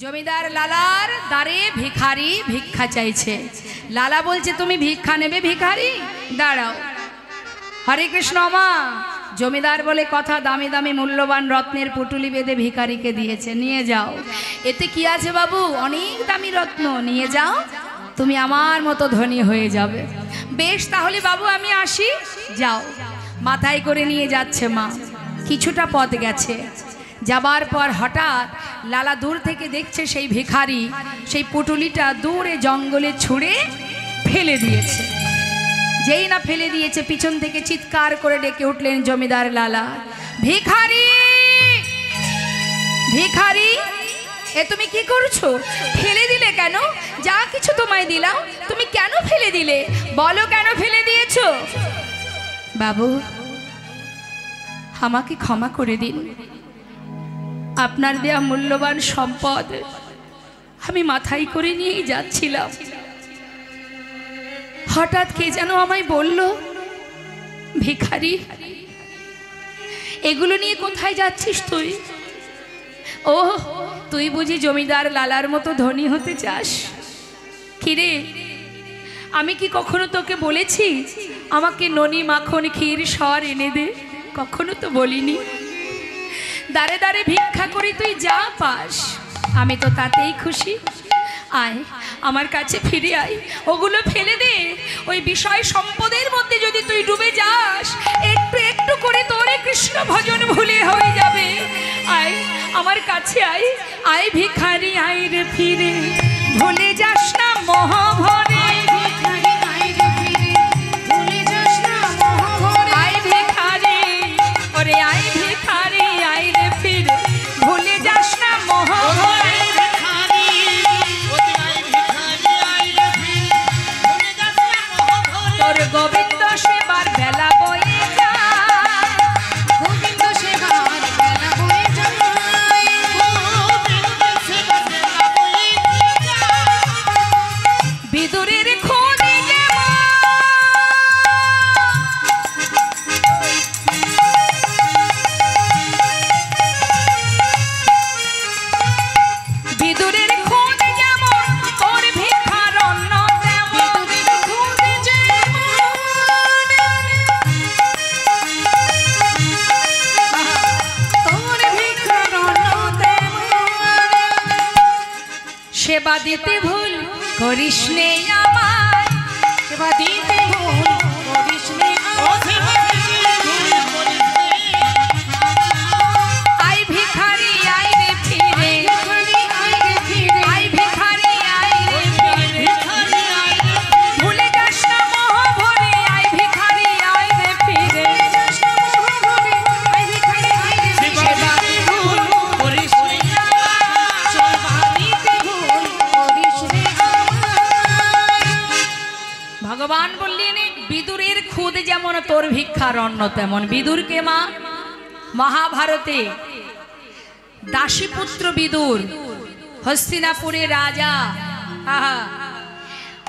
জমিদার লালার দ্বারে ভিখারি ভিক্ষা চাইছে। লালা বলছে তুমি ভিক্ষা নেবে ভিখারি, দাঁড়াও। হরে কৃষ্ণ মা। জমিদার বলে কথা, দামি দামি মূল্যবান রত্নের পুটুলি বেঁধে ভিখারিকে দিয়েছে, নিয়ে যাও। এতে কি আছে বাবু, অনেক দামি রত্ন, নিয়ে যাও, তুমি আমার মতো ধনী হয়ে যাবে। বেশ তাহলে বাবু আমি আসি, যাও। মাথায় করে নিয়ে যাচ্ছে মা। কিছুটা পথ গেছে, যাবার পর হঠাৎ লালা দূর থেকে দেখছে সেই ভিখারি সেই পুটুলিটা দূরে জঙ্গলে ছুঁড়ে ফেলে দিয়েছে। যেই না ফেলে দিয়েছে, পিছন থেকে চিৎকার করে ডেকে উঠলেন জমিদার লালা, ভিখারি ভিখারি, এ তুমি কি করছো? ফেলে দিলে কেন? যা কিছু তোমায় দিলাম তুমি কেন ফেলে দিলে? বলো কেন ফেলে দিয়েছো? বাবু আমাকে ক্ষমা করে দিন, আপনার দেয়া মূল্যবান সম্পদ আমি মাথায় করে নিয়েই যাচ্ছিলাম, হঠাৎ কে যেন আমায় বলল, ভিখারি এগুলো নিয়ে কোথায় যাচ্ছিস তুই? ও তুই বুঝি জমিদার লালার মতো ধনী হতে চাস? কিরে আমি কি কখনো তোকে বলেছি আমাকে ননি মাখন ক্ষীর সর এনে দে? কখনো তো বলিনি। দাঁড়ে দাঁড়ে ভিক্ষা করি তুই যা পাস, আমি তো তাতেই খুশি। আয় আমার কাছে ফিরে আয়, ওগুলো ফেলে দে। ওই বিষয় সম্পদের মধ্যে যদি তুই ডুবে যাস, একটু একটু করে তোরে কৃষ্ণ ভজন ভুলে হয়ে যাবে। আয় আমার কাছে আয়, আয় ভিখারি আয় রে ফিরে, ভুলে যাস না মহাভরে। আয় ভিখারি, ওরে আয় ভিখারি আয় রে ফিরে, ভুলে যাস না মহাভরে। তোর গোবিন্দ সেবার বেলা বয়ে যায়, গোবিন্দ সেবার বেলা বয়ে যায়, বিদুরের খোঁজে বিদুরের খোঁজে যেমন তোর ভিক্ষার অন্ন তেমন, সেবা দিতে ভুল করিস নে আমায়, সেবা দিতে ভুল করিস নে আয় ভিখারি আয় রে ফিরে, আয় ভিখারি আয় রে ফিরে, ভুলে যাস না মহাভরে। আয় ভিখারি আয় রে ফিরে, সেবা দিতে ভুল করিস নে, সেবা দিতে ভুল করিস নে। ভগবান বললেন বিদুরের খুদ যেমন তোর ভিক্ষার অন্ন তেমন। বিদুরকে মা মহাভারতে দাসীপুত্র বিদুর, হস্তিনাপুরের রাজা,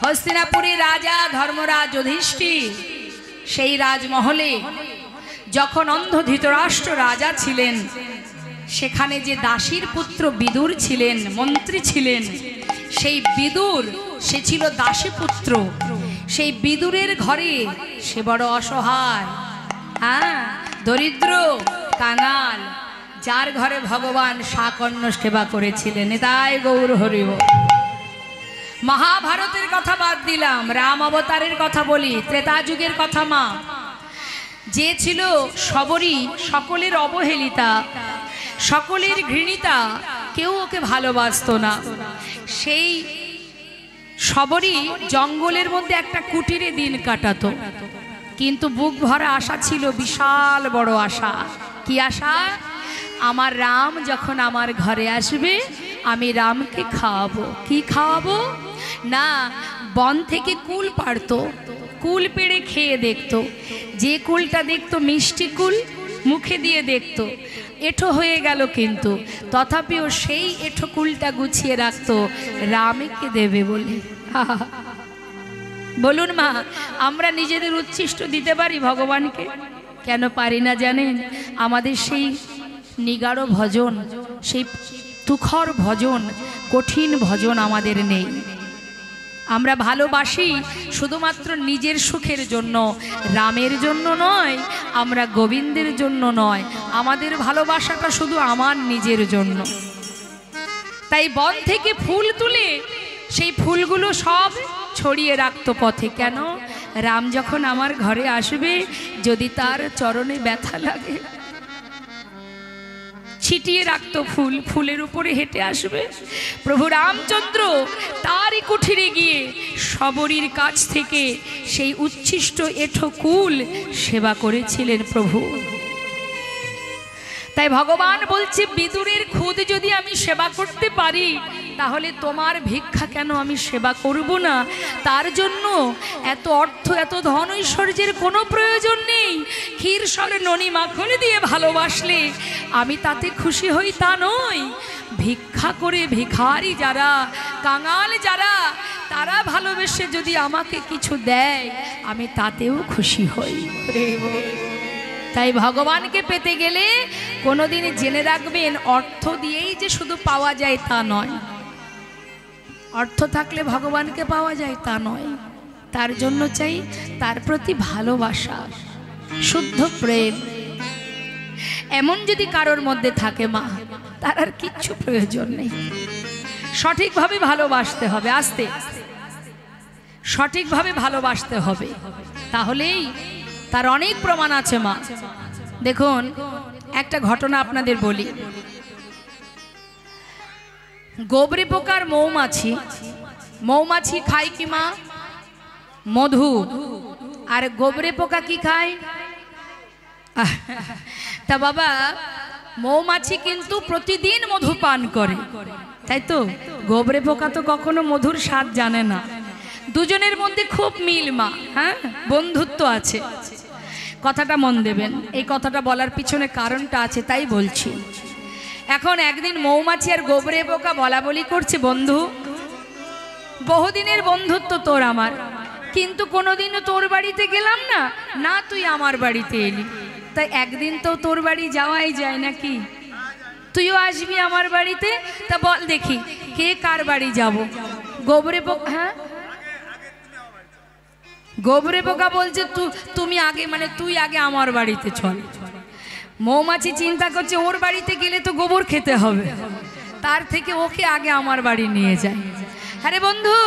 হস্তিনাপুরের রাজা ধর্মরাজ যুধিষ্ঠির, সেই রাজমহলে যখন অন্ধ ধৃতরাষ্ট্র রাজা ছিলেন, সেখানে যে দাসীর পুত্র বিদুর ছিলেন, মন্ত্রী ছিলেন, সেই বিদুর সে ছিল দাসীপুত্র। সেই বিদুরের ঘরে সে বড় অসহায়, দরিদ্র কাঙাল, যার ঘরে ভগবান সাকর্ণ সেবা করেছিলেন। তাই গৌর হরিব। মহাভারতের কথা বাদ দিলাম, রাম অবতারের কথা বলি, ত্রেতা যুগের কথা। মা যে ছিল সবরী, সকলের অবহেলিতা, সকলের ঘৃণিতা, কেউ ওকে ভালোবাসতো না, সেই সবরী জঙ্গলের মধ্যে একটা কুটিরে দিন কাটাতো। কিন্তু বুক ভরা আশা ছিল, বিশাল বড় আশা। কি আশা? আমার রাম যখন আমার ঘরে আসবে আমি রামকে খাওয়াবো। কি খাওয়াবো? না, বন থেকে কুল পাড়তো, কুল পেড়ে খেয়ে দেখতো। যে কুলটা দেখতো মিষ্টি কুল, মুখে দিয়ে দেখতো, এঁঠো হয়ে গেল, কিন্তু তথাপিও সেই এঁঠো কুলটা গুছিয়ে রাখতো রামকে দেবে বলে। বলুন মা, আমরা নিজেদের উচ্ছিষ্ট দিতে পারি ভগবানকে? কেন পারি না জানেন? আমাদের সেই নিগাড় ভজন, সেই তুখর ভজন কঠিন ভজন আমাদের নেই। আমরা ভালোবাসি শুধুমাত্র নিজের সুখের জন্য, রামের জন্য নয়, আমরা গোবিন্দের জন্য নয়, আমাদের ভালোবাসাটা শুধু আমার নিজের জন্য। তাই বন থেকে ফুল তুলে সেই ফুলগুলো সব ছড়িয়ে রাখতো পথে। কেন? রাম যখন আমার ঘরে আসবে, যদি তার চরণে ব্যথা লাগে, ছিটিয়ে রাখতো ফুল, ফুলের উপরে হেঁটে আসবে। প্রভু রামচন্দ্র তারই কুঠিরে গিয়ে শবরীর কাছ থেকে সেই উচ্ছিষ্ট এঁঠো কুল সেবা করেছিলেন প্রভু। তাই ভগবান বলছে, বিদুরের খুদ যদি আমি সেবা করতে পারি, তাহলে তোমার ভিক্ষা কেন আমি সেবা করব না? তার জন্য এত অর্থ, এত ধন ঐশ্বর্যের কোনো প্রয়োজন নেই। ক্ষীর সরে ননি মাখন দিয়ে ভালোবাসলে আমি তাতে খুশি হই তা নয়। ভিক্ষা করে ভিখারি যারা, কাঙাল যারা, তারা ভালোবেসে যদি আমাকে কিছু দেয়, আমি তাতেও খুশি হই। তাই ভগবানকে পেতে গেলে কোনোদিন জেনে রাখবেন, অর্থ দিয়েই যে শুধু পাওয়া যায় তা নয়। অর্থ থাকলে ভগবানকে পাওয়া যায় তা নয়। তার জন্য চাই তার প্রতি ভালোবাসা, শুদ্ধ প্রেম। এমন যদি কারোর মধ্যে থাকে মা, তার আর কিচ্ছু প্রয়োজন নেই। সঠিকভাবে ভালোবাসতে হবে, আস্তে সঠিকভাবে ভালোবাসতে হবে, তাহলেই তার অনেক প্রমাণ আছে মা। দেখুন, একটা ঘটনা আপনাদের বলি। গোবরে পোকার মৌমাছি, মৌমাছি খায় কি মা? মধু। আর গোবরে পোকা কি খায়? তা বাবা, মৌমাছি কিন্তু প্রতিদিন মধু পান করে, তাই তো? গোবরে পোকা তো কখনো মধুর স্বাদ জানে না। দুজনের মধ্যে খুব মিল মা, হ্যাঁ, বন্ধুত্ব আছে। কথাটা মন দেবেন, এই কথাটা বলার পিছনে কারণটা আছে, তাই বলছি। এখন একদিন মৌমাছি আর গোবরে পোকা বলা বলি করছে, বন্ধু, বহুদিনের বন্ধুত্ব তোর আমার, কিন্তু কোনোদিনও তোর বাড়িতে গেলাম না, না তুই আমার বাড়িতে এলি, তাই একদিন তো তোর বাড়ি যাওয়াই যায় নাকি? তুইও আসবি আমার বাড়িতে, তা বল দেখি কে কার বাড়ি যাব? গোবরে পোকা, হ্যাঁ, গোবরে পোকা বলছে তুমি আগে, মানে তুই আগে আমার বাড়িতে চল। মৌমাছি চিন্তা করছে, ওর বাড়িতে গেলে তো গোবর খেতে হবে, তার থেকে ওকে আগে আমার বাড়ি নিয়ে যায়। আরে বন্ধু,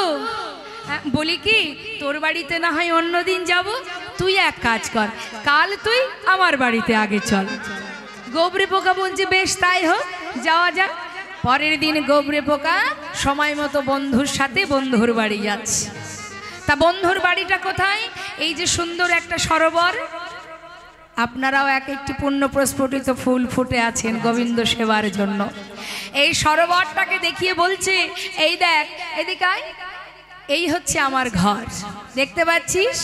বলি কি, তোর বাড়িতে না হয় অন্যদিন যাব, তুই এক কাজ কর, কাল তুই আমার বাড়িতে আগে চল। গোবরে পোকা বলছে, বেশ তাই হোক, যাওয়া যাক। পরের দিন গোবরে পোকা সময় মতো বন্ধুর সাথে বন্ধুর বাড়ি যাচ্ছে। তা বন্ধুর বাড়িটা কোথায়? এই যে সুন্দর একটা সরোবর, আপনারাও এক একটি পুণ্য প্রস্ফুটিত ফুল ফুটে আছেন গোবিন্দ সেবার জন্য। এই সরোবরটাকে দেখিয়ে বলছে, এই দেখ, এদিকে আয়, এই হচ্ছে আমার ঘর, দেখতে পাচ্ছিস?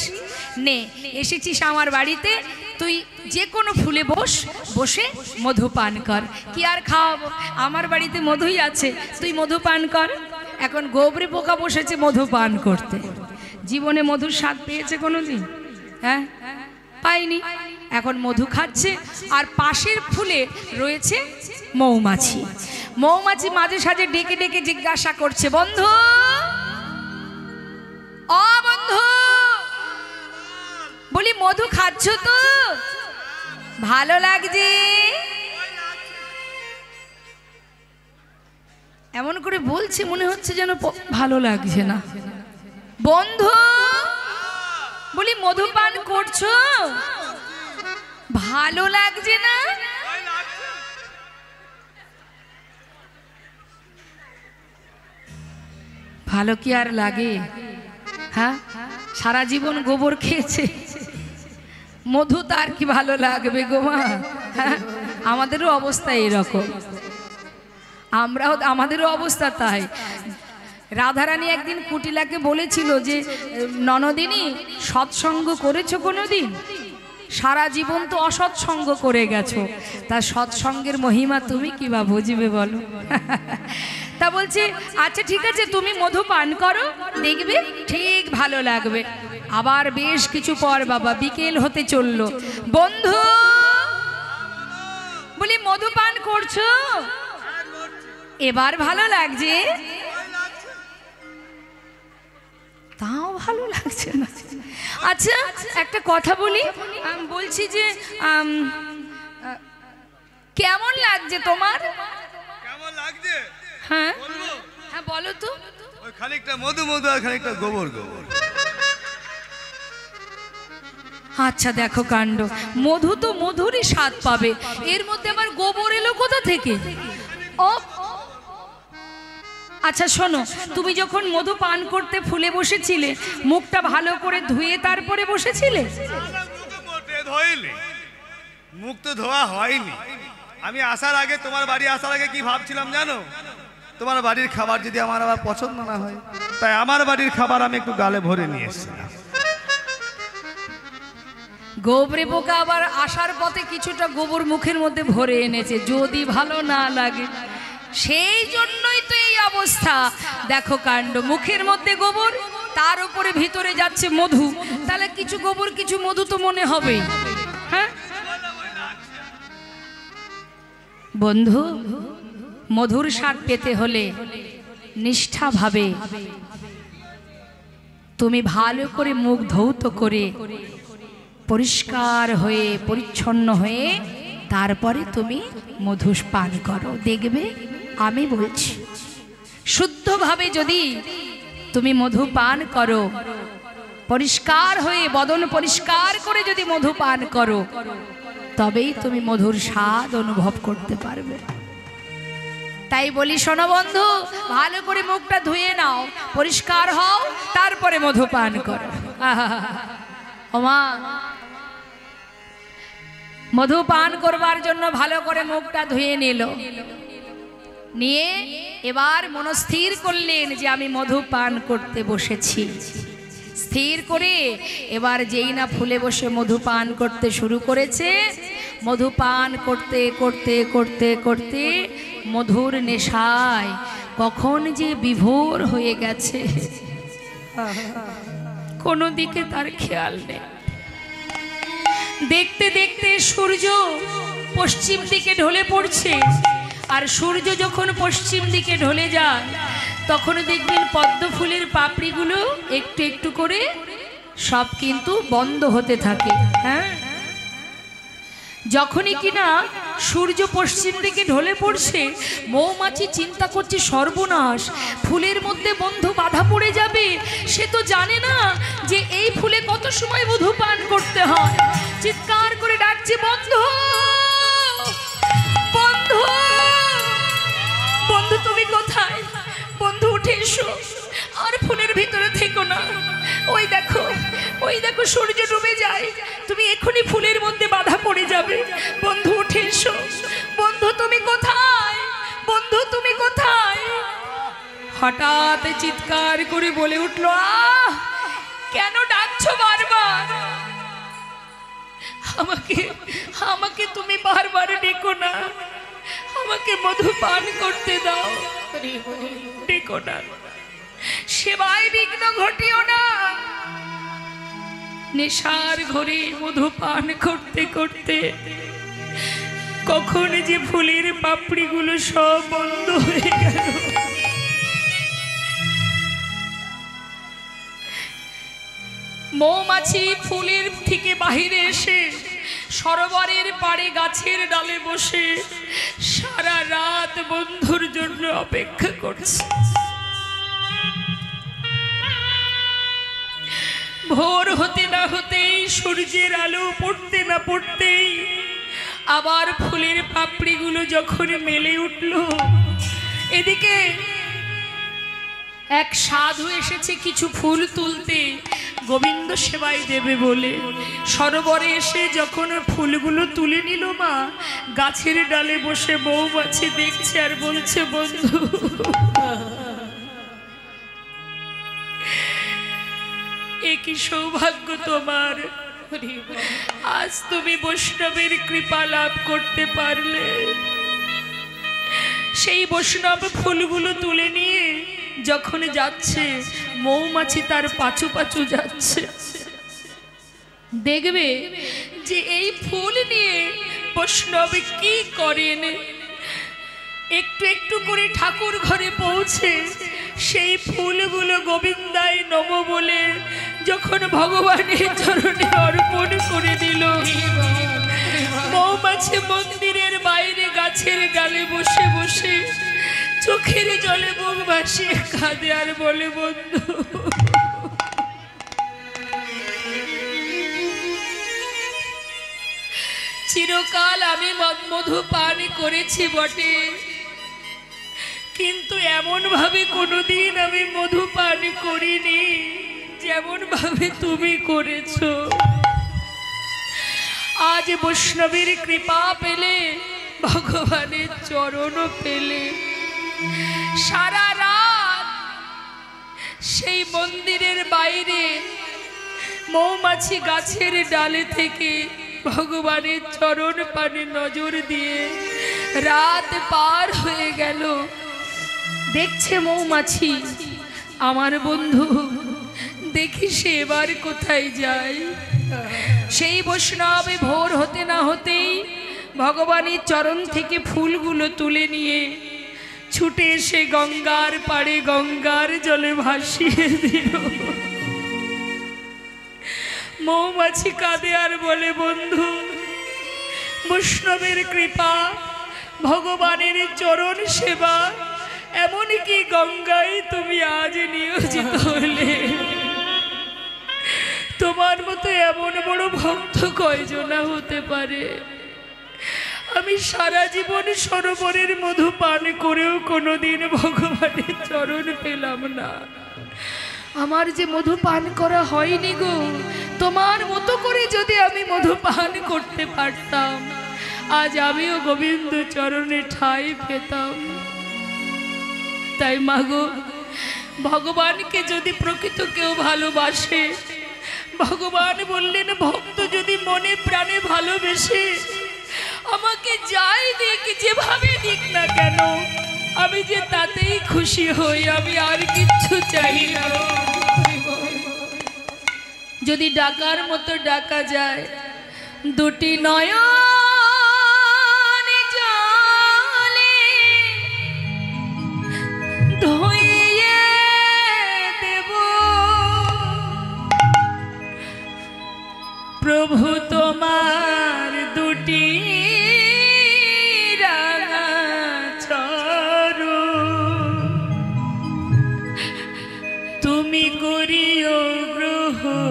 নে, এসেছিস আমার বাড়িতে, তুই যে কোনো ফুলে বসে মধু পান কর। কি আর খাওয়াবো, আমার বাড়িতে মধুই আছে, তুই মধু পান কর। এখন গোবরে পোকা বসেছে মধু পান করতে। জীবনে মধুর স্বাদ পেয়েছে কোনোদিন? হ্যাঁ, পাইনি। এখন মধু খাচ্ছে, আর পাশের ফুলে রয়েছে মৌমাছি। মৌমাছি মাঝে সাঝে ডেকে ডেকে জিজ্ঞাসা করছে, বন্ধু, ও বন্ধু, বলি মধু খাচ্ছ তো? ভালো লাগছে? এমন করে বলছে, মনে হচ্ছে যেন ভালো লাগছে না। বন্ধু, বলি মধু পান করছো? ভালো লাগছে না? ভালো কি আর লাগে? হ্যাঁ, সারা জীবন গোবর খেয়েছে, মধু তার কি ভালো লাগবে গো মা? হ্যাঁ, আমাদেরও অবস্থা এরকম, আমাদেরও অবস্থা তাই। রাধারানী একদিন কুটিলাকে বলেছিল যে, ননদিনী, সৎসঙ্গ করেছো কোনোদিন? সারা জীবন তো অসৎসঙ্গ করে গেছো, তা সৎসঙ্গের মহিমা তুমি কি বা বুঝবে বলো? তা বলছে, আচ্ছা ঠিক আছে, তুমি মধু পান করো, দেখবে ঠিক ভালো লাগবে। আবার বেশ কিছু পর বাবা বিকেল হতে চললো। বন্ধু, বলি মধু পান করছো? এবার ভালো লাগছে? তাও ভালো লাগছে না। আচ্ছা একটা কথা বলি, বলছি যে কেমন লাগছে তোমার? কেমন লাগছে? হ্যাঁ হ্যাঁ বলো তো। ওই খানিকটা মধু মধু আর খানিকটা গোবর গোবর। আচ্ছা দেখো কাণ্ড, মধু তো মধুরই স্বাদ পাবে, এর মধ্যে আবার গোবর এলো কোথা থেকে? ও আচ্ছা শোনো, তুমি যখন মধু পান করতে ফুলে বসেছিলে মুখটা ভালো করে ধুয়ে তারপরে বসেছিলে? মুখ তো ধোয়া হয়নি। আমি আসার আগে, তোমার বাড়ি আসার আগে কি ভাবছিলাম জানো? তোমার বাড়ির খাবার যদি আমার আবার পছন্দ না হয়, তাই আমার বাড়ির খাবার আমি একটু গালে ভরে নিয়ে এসেছিলাম। গোবরে পোকা আবার আসার পথে কিছুটা গোবর মুখের মধ্যে ভরে এনেছে, যদি ভালো না লাগে। সেই জন্যই তো এই অবস্থা। দেখো কাণ্ড, মুখের মধ্যে গোবর, তার উপরে ভিতরে যাচ্ছে মধু, তাহলে কিছু গোবর কিছু মধু তো মনে হবে। হ্যাঁ বন্ধু, মধুর স্বাদ পেতে হলে নিষ্ঠাভাবে তুমি ভালো করে মুখ ধৌত করে পরিষ্কার হয়ে পরিচ্ছন্ন হয়ে তারপরে তুমি মধু পান করো। দেখবে আমি বলছি, শুদ্ধভাবে যদি তুমি মধু পান করো, পরিষ্কার হয়ে বদন পরিষ্কার করে যদি মধু পান করো, তবেই তুমি মধুর স্বাদ অনুভব করতে পারবে। তাই বলি শোনো বন্ধু, ভালো করে মুখটা ধুয়ে নাও, পরিষ্কার হও, তারপরে মধু পান করো। ওমা, মধু পান করবার জন্য ভালো করে মুখটা ধুয়ে নিল, নিয়ে এবার মনস্থির করলেন যে আমি মধু পান করতে বসেছি। স্থির করে এবার যেই না ফুলে বসে মধু পান করতে শুরু করেছে, মধু পান করতে করতে করতে করতে মধুর নেশায় কখন যে বিভোর হয়ে গেছে কোনো দিকে তার খেয়াল নেই। দেখতে দেখতে সূর্য পশ্চিম দিকে ঢলে পড়ছে, আর সূর্য যখন পশ্চিম দিকে ঢলে যায় তখন দেখবেন পদ্ম ফুলের পাপড়িগুলো একটু একটু করে সব কিন্তু বন্ধ হতে থাকে। হ্যাঁ, যখনই কিনা সূর্য পশ্চিম দিকে ঢলে পড়ছে, মৌমাছি চিন্তা করছে সর্বনাশ, ফুলের মধ্যে বন্ধু বাধা পড়ে যাবে। সে তো জানে না যে এই ফুলে কত সময় মধু পান করতে হয়। চিৎকার করে ডাকছে, বন্ধু বন্ধু বন্ধু, তুমি কোথায়? বন্ধু উঠে এসো, আর ফুলের ভিতরে থেকো না। ওই দেখো ওই দেখো সূর্য ডুবে যায়, তুমি এখনই ফুলের মধ্যে বাধা পড়ে যাবে। বন্ধু উঠে এসো, বন্ধু তুমি কোথায়? বন্ধু তুমি কোথায়? হঠাৎ চিৎকার করে বলে উঠলো, আহ, কেন ডাকছো বারবার? আমাকে আমাকে তুমি বারবার ডেকো না, আমাকে মধু পান করতে দাও, ডেকো না, সেবায় বিঘ্ন ঘটিও না। নেশার ঘরে মধু পান করতে করতে কখন যে ফুলের পাপড়িগুলো সব বন্ধ হয়ে গেল। মৌমাছি ফুলের থেকে বাহিরে এসে সরোবরের পাড়ে গাছের ডালে বসে সারা রাত বন্ধুর জন্য অপেক্ষা করছে। ভোর হতে না হতেই, সূর্যের আলো পড়তে না পড়তেই আবার ফুলের পাপড়িগুলো যখন মেলে উঠল, এদিকে এক সাধু এসেছে কিছু ফুল তুলতে গোবিন্দ সেবায় দেবে বলে। সরোবরে এসে যখন ফুলগুলো তুলে নিল, মা গাছের ডালে বসে মৌমাছি দেখছে আর বলছে, বন্ধু এ কি সৌভাগ্য তোমার, আজ তুমি বৈষ্ণবের কৃপা লাভ করতে পারলে। সেই বৈষ্ণব ফুলগুলো তুলে নিয়ে যখন যাচ্ছে, মৌমাছি তার পাছু পাছু যাচ্ছে। দেখবে যে এই ফুল নিয়ে বৈষ্ণব কি করেন। একটু একটু করে ঠাকুর ঘরে পৌঁছে সেই ফুলগুলো গোবিন্দাই নম বলে যখন ভগবানের চরণে অর্পণ করে দিল, মৌমাছি মন্দিরের বাইরে গাছের ডালে বসে বসে চোখের জলে মুখ ভাসিয়ে কাঁদে আর বলে, বন্ধু চিরকাল আমি মধু পান করেছি বটে, কিন্তু এমন ভাবে কোনোদিন আমি মধু পান করিনি যেমন ভাবে তুমি করেছো। আজ বৈষ্ণবীর কৃপা পেলে, ভগবানের চরণ পেলে, সারা রাত সেই মন্দিরের বাইরে মৌমাছি গাছের ডালে থেকে ভগবানের চরণ পানে নজর দিয়ে রাত পার হয়ে গেল। দেখছে মৌমাছি আমার বন্ধু, দেখি সে এবার কোথায় যায়। সেই বৈষ্ণবে ভোর হতে না হতেই ভগবানের চরণ থেকে ফুলগুলো তুলে নিয়ে ছুটে এসে গঙ্গার পাড়ে গঙ্গার জলে ভাসিয়ে দিল। মৌমাছি কাঁদে আর বলে, বন্ধু বৈষ্ণবের কৃপা, ভগবানের চরণ সেবা, এমনকি গঙ্গায় তুমি আজ নিয়োজিত হলে। তোমার মতো এমন বড় ভক্ত কয়জনা হতে পারে? আমি সারা জীবন সরোবরের মধু পান করেও কোনোদিন ভগবানের চরণ পেলাম না। আমার যে মধু পান করা হয়নি গো, তোমার মতো করে যদি আমি মধু পান করতে পারতাম, আজ আমিও গোবিন্দ চরণে ঠাঁই পেতাম। তাই মাগো, ভগবানকে যদি প্রকৃত কেউ ভালোবাসে, ভগবান বললেন ভক্ত যদি মনে প্রাণে ভালোবেসে আমাকে যাই দিক, যেভাবে দিক না কেন, আমি যে তাতেই খুশি হই, আমি আর কিচ্ছু চাই না। যদি ডাকার মতো ডাকা যায়, দুটি নয়ন জলে ধুইয়ে দেব, প্রভু তোমার দুটি রাঙা চরণ, তুমি করিও গ্রহণ।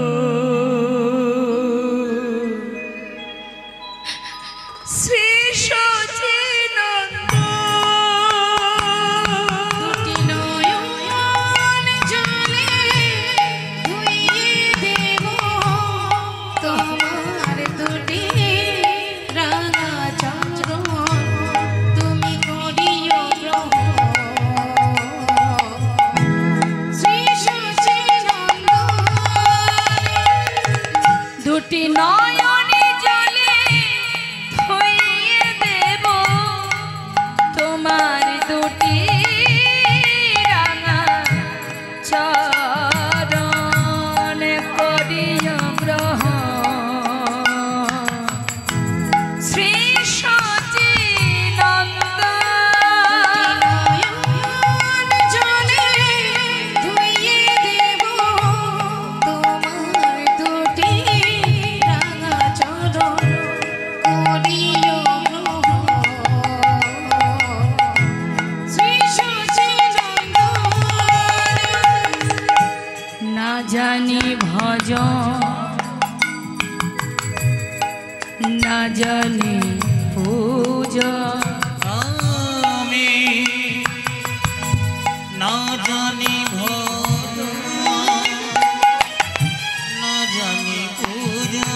জানি ভজন না জানি পূজা, আমি না জানি ভজন না জানি পূজা,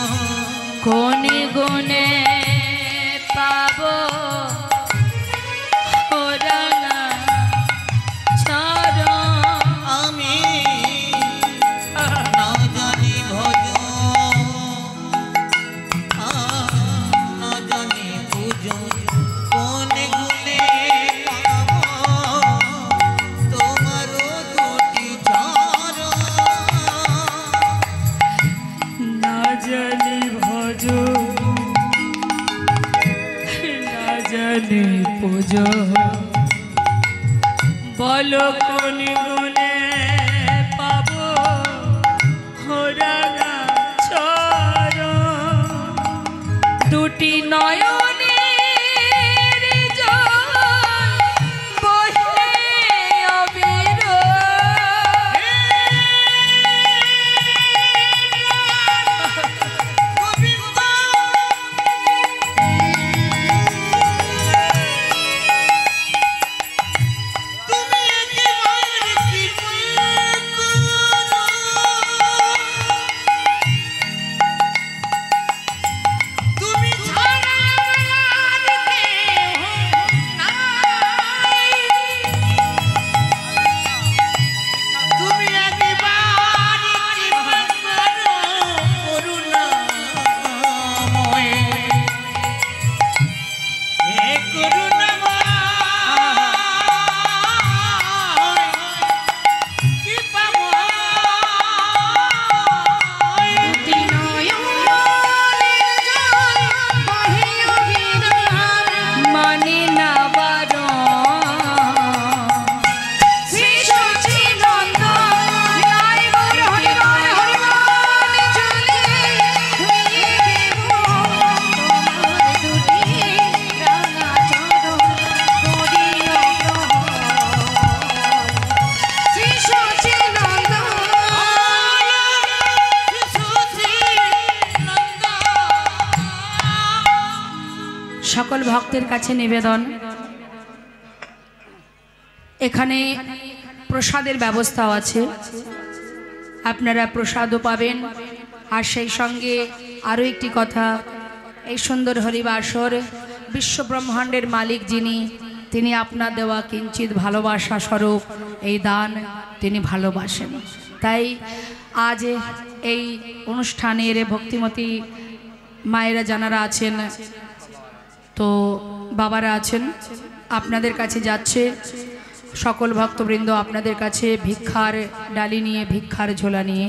কোনে গুনে পাবো ওরানা ছাড়া। আমি না জানি ভজন না জানি পূজা, কোন গুণে পাবো তোমার দুটি চরণ। না জানি ভজন না জানি পূজা, বলো কোন গুণে পাবো রাঙা চরণ দুটি নয়নের জল বহে অবিরল সকল ভক্তের কাছে নিবেদন এখানে প্রসাদের ব্যবস্থাও আছে আপনারা প্রসাদও পাবেন আর সেই সঙ্গে আরও একটি কথা এই সুন্দর হরিবাসর বিশ্ব ব্রহ্মাণ্ডের মালিক যিনি তিনি আপনার দেওয়া কিঞ্চিত ভালোবাসা স্বরূপ এই দান তিনি ভালোবাসেন তাই আজ এই অনুষ্ঠানের ভক্তিমতী মায়েরা যারা আছেন তো বাবারা আছেন আপনাদের কাছে যাচ্ছে সকল ভক্তবৃন্দ আপনাদের কাছে ভিক্ষার ডালি নিয়ে ভিক্ষার ঝোলা নিয়ে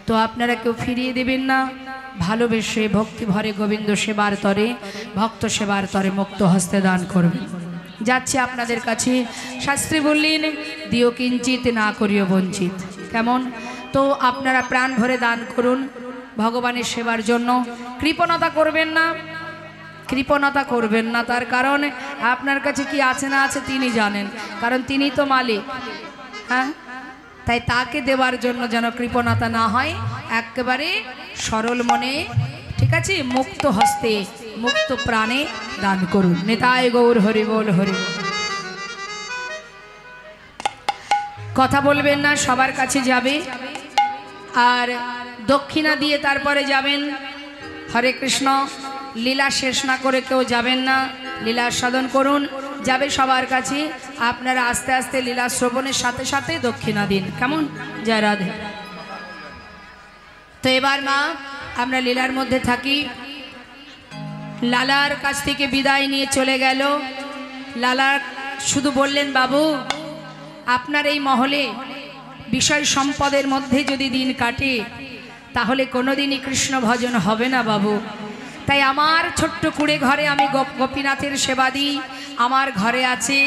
তো আপনারা কেউ ফিরিয়ে দেবেন না ভালোবেসে ভক্তি ভরে গোবিন্দ সেবার তরে ভক্ত সেবার তরে মুক্ত হস্তে দান করবেন যাচ্ছে আপনাদের কাছে শাস্ত্রী বললেন দিও কিঞ্চিত না করিও বঞ্চিত কেমন তো আপনারা প্রাণ ভরে দান করুন ভগবানের সেবার জন্য কৃপণতা করবেন না কৃপণতা করবেন না তার কারণ আপনার কাছে কি আছে না আছে তিনি জানেন কারণ তিনি তো মালিক হ্যাঁ তাই তাকে দেওয়ার জন্য যেন কৃপণতা না হয় একেবারে সরল মনে ঠিক আছে মুক্ত হস্তে মুক্ত প্রাণে দান করুন নিতাই গৌর হরি বল হরি বল কথা বলবেন না সবার কাছে যাবে আর দক্ষিণা দিয়ে তারপরে যাবেন হরে কৃষ্ণ লীলা শেষ না করে কেউ যাবেন না লীলা সাধন করুন যাবে সবার কাছে আপনারা আস্তে আস্তে লীলা শ্রবণের সাথে সাথে দক্ষিণা দিন কেমন জয় রাধে তো এবার মা আমরা লীলার মধ্যে থাকি লালার কাছ থেকে বিদায় নিয়ে চলে গেল লালা শুধু বললেন বাবু আপনার এই মহলে বিষয় সম্পদের মধ্যে যদি দিন কাটে তাহলে কোনোদিনই কৃষ্ণ ভজন হবে না বাবু তাই আমার ছোট্ট কুড়ে ঘরে আমি গোপীনাথের সেবা দিই আমার ঘরে আছে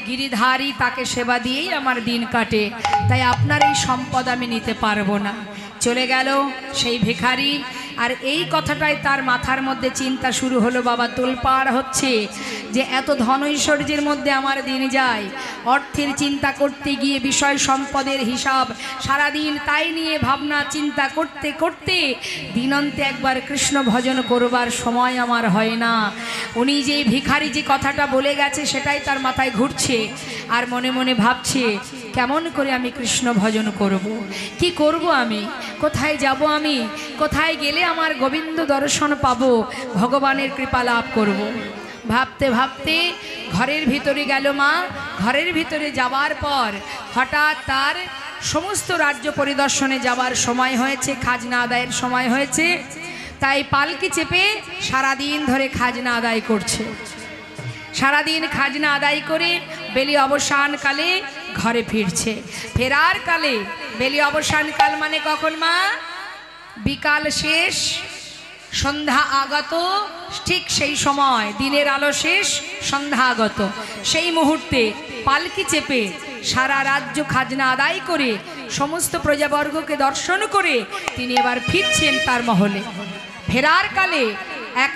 গিরিধারী তাকে সেবা দিয়েই আমার দিন কাটে তাই আপনার এই সম্পদ আমি নিতে পারবো না চলে গেল সেই ভিখারি আর এই কথাটাই তার মাথার মধ্যে চিন্তা শুরু হলো বাবা তোলপাড় হচ্ছে যে এত ধন ঐশ্বর্যের মধ্যে আমার দিন যায় অর্থের চিন্তা করতে গিয়ে বিষয় সম্পদের হিসাব সারাদিন তাই নিয়ে ভাবনা চিন্তা করতে করতে দিনন্তে একবার কৃষ্ণ ভজন করবার সময় আমার হয় না উনি যে ভিখারি যে কথাটা বলে গেছে সেটাই তার মাথায় ঘুরছে আর মনে মনে ভাবছে কেমন করে আমি কৃষ্ণ ভজন করব কি করব আমি কোথায় যাব আমি কোথায় গেলে আমার গোবিন্দ দর্শন পাবো ভগবানের কৃপা লাভ করব ভাবতে ভাবতে ঘরের ভিতরে গেল মা ঘরের ভিতরে যাওয়ার পর হঠাৎ তার সমস্ত রাজ্য পরিদর্শনে যাওয়ার সময় হয়েছে খাজনা আদায়ের সময় হয়েছে তাই পালকি চেপে সারাদিন ধরে খাজনা আদায় করছে সারাদিন খাজনা আদায় করে বেলি অবসানকালে ঘরে ফিরছে ফেরার কালে বেলি অবসানকাল মানে কখন মা বিকাল শেষ সন্ধ্যা আগত ঠিক সেই সময় দিনের আলো শেষ সন্ধ্যা আগত সেই মুহূর্তে পালকি চেপে সারা রাজ্য খাজনা আদায় করে সমস্ত প্রজাবর্গকে দর্শন করে তিনি এবার ফিরছেন তার মহলে। ফেরার কালে এক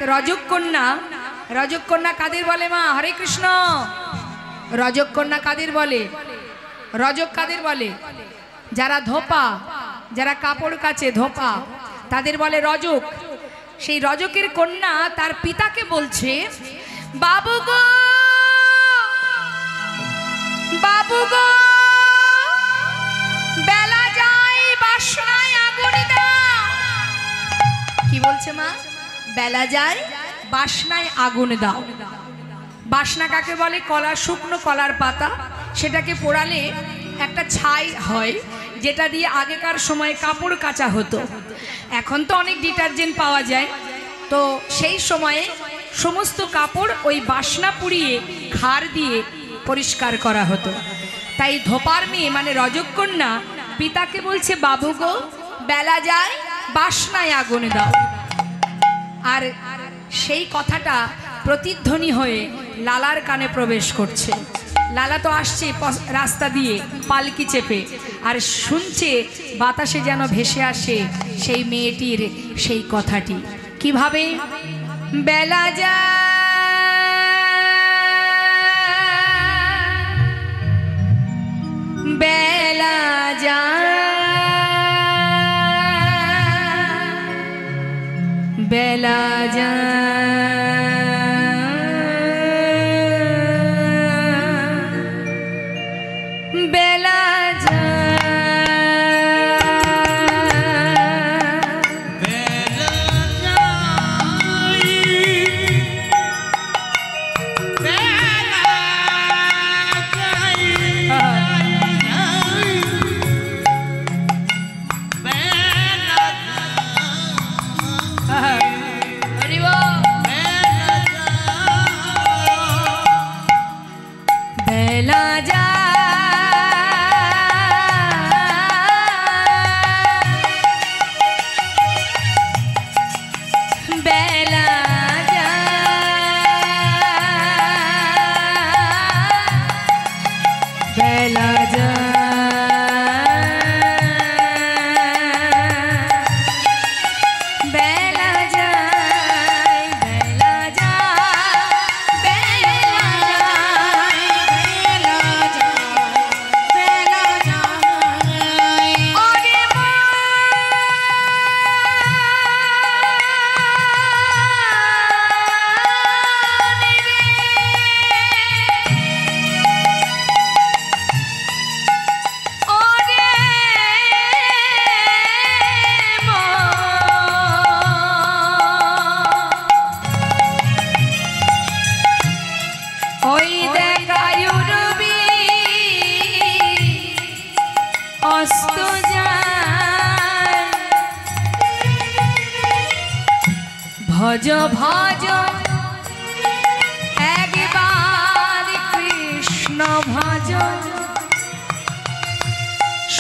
রজককন্যা কাদের বলে মা? হরে কৃষ্ণ। রজককন্যা কাদের বলে? রজক কাদের বলে? যারা ধোপা, যারা কাপড় কাচে ধোপা, তাদের বলে রজক। সেই রজকের কন্যা তার পিতাকে বলছে, বাবু গো, বাবু গো, বেলা যায় বাসনায় আগুন দাও। কি বলছে মা? বেলা যায় বাসনায় আগুন দাও। বাসনা কাকে বলে? কলা, শুকনো কলার পাতা, সেটাকে পোড়ালে একটা ছাই হয়, যেটা দিয়ে আগেকার সময় কাপড় কাচা হতো। এখন তো অনেক ডিটারজেন্ট পাওয়া যায়, তো সেই সময়ে সমস্ত কাপড় ওই বাসনা পুড়িয়ে খার দিয়ে পরিষ্কার করা হতো। তাই ধোপার মেয়ে মানে রজককন্যা পিতাকে বলছে, বাবু গো, বেলা যায় বাসনায় আগুন দাও। আর সেই কথাটা প্রতিধ্বনি হয়ে লালার কানে প্রবেশ করছে। লালা তো আসছে রাস্তা দিয়ে পালকি চেপে, আর শুনছে বাতাসে যেন ভেসে আসে সেই মেয়েটির সেই কথাটি। কিভাবে? বেলা যায়, বেলা যায়, বেলা যায়, বেলা ভজ ভজ একবার কৃষ্ণ ভজ,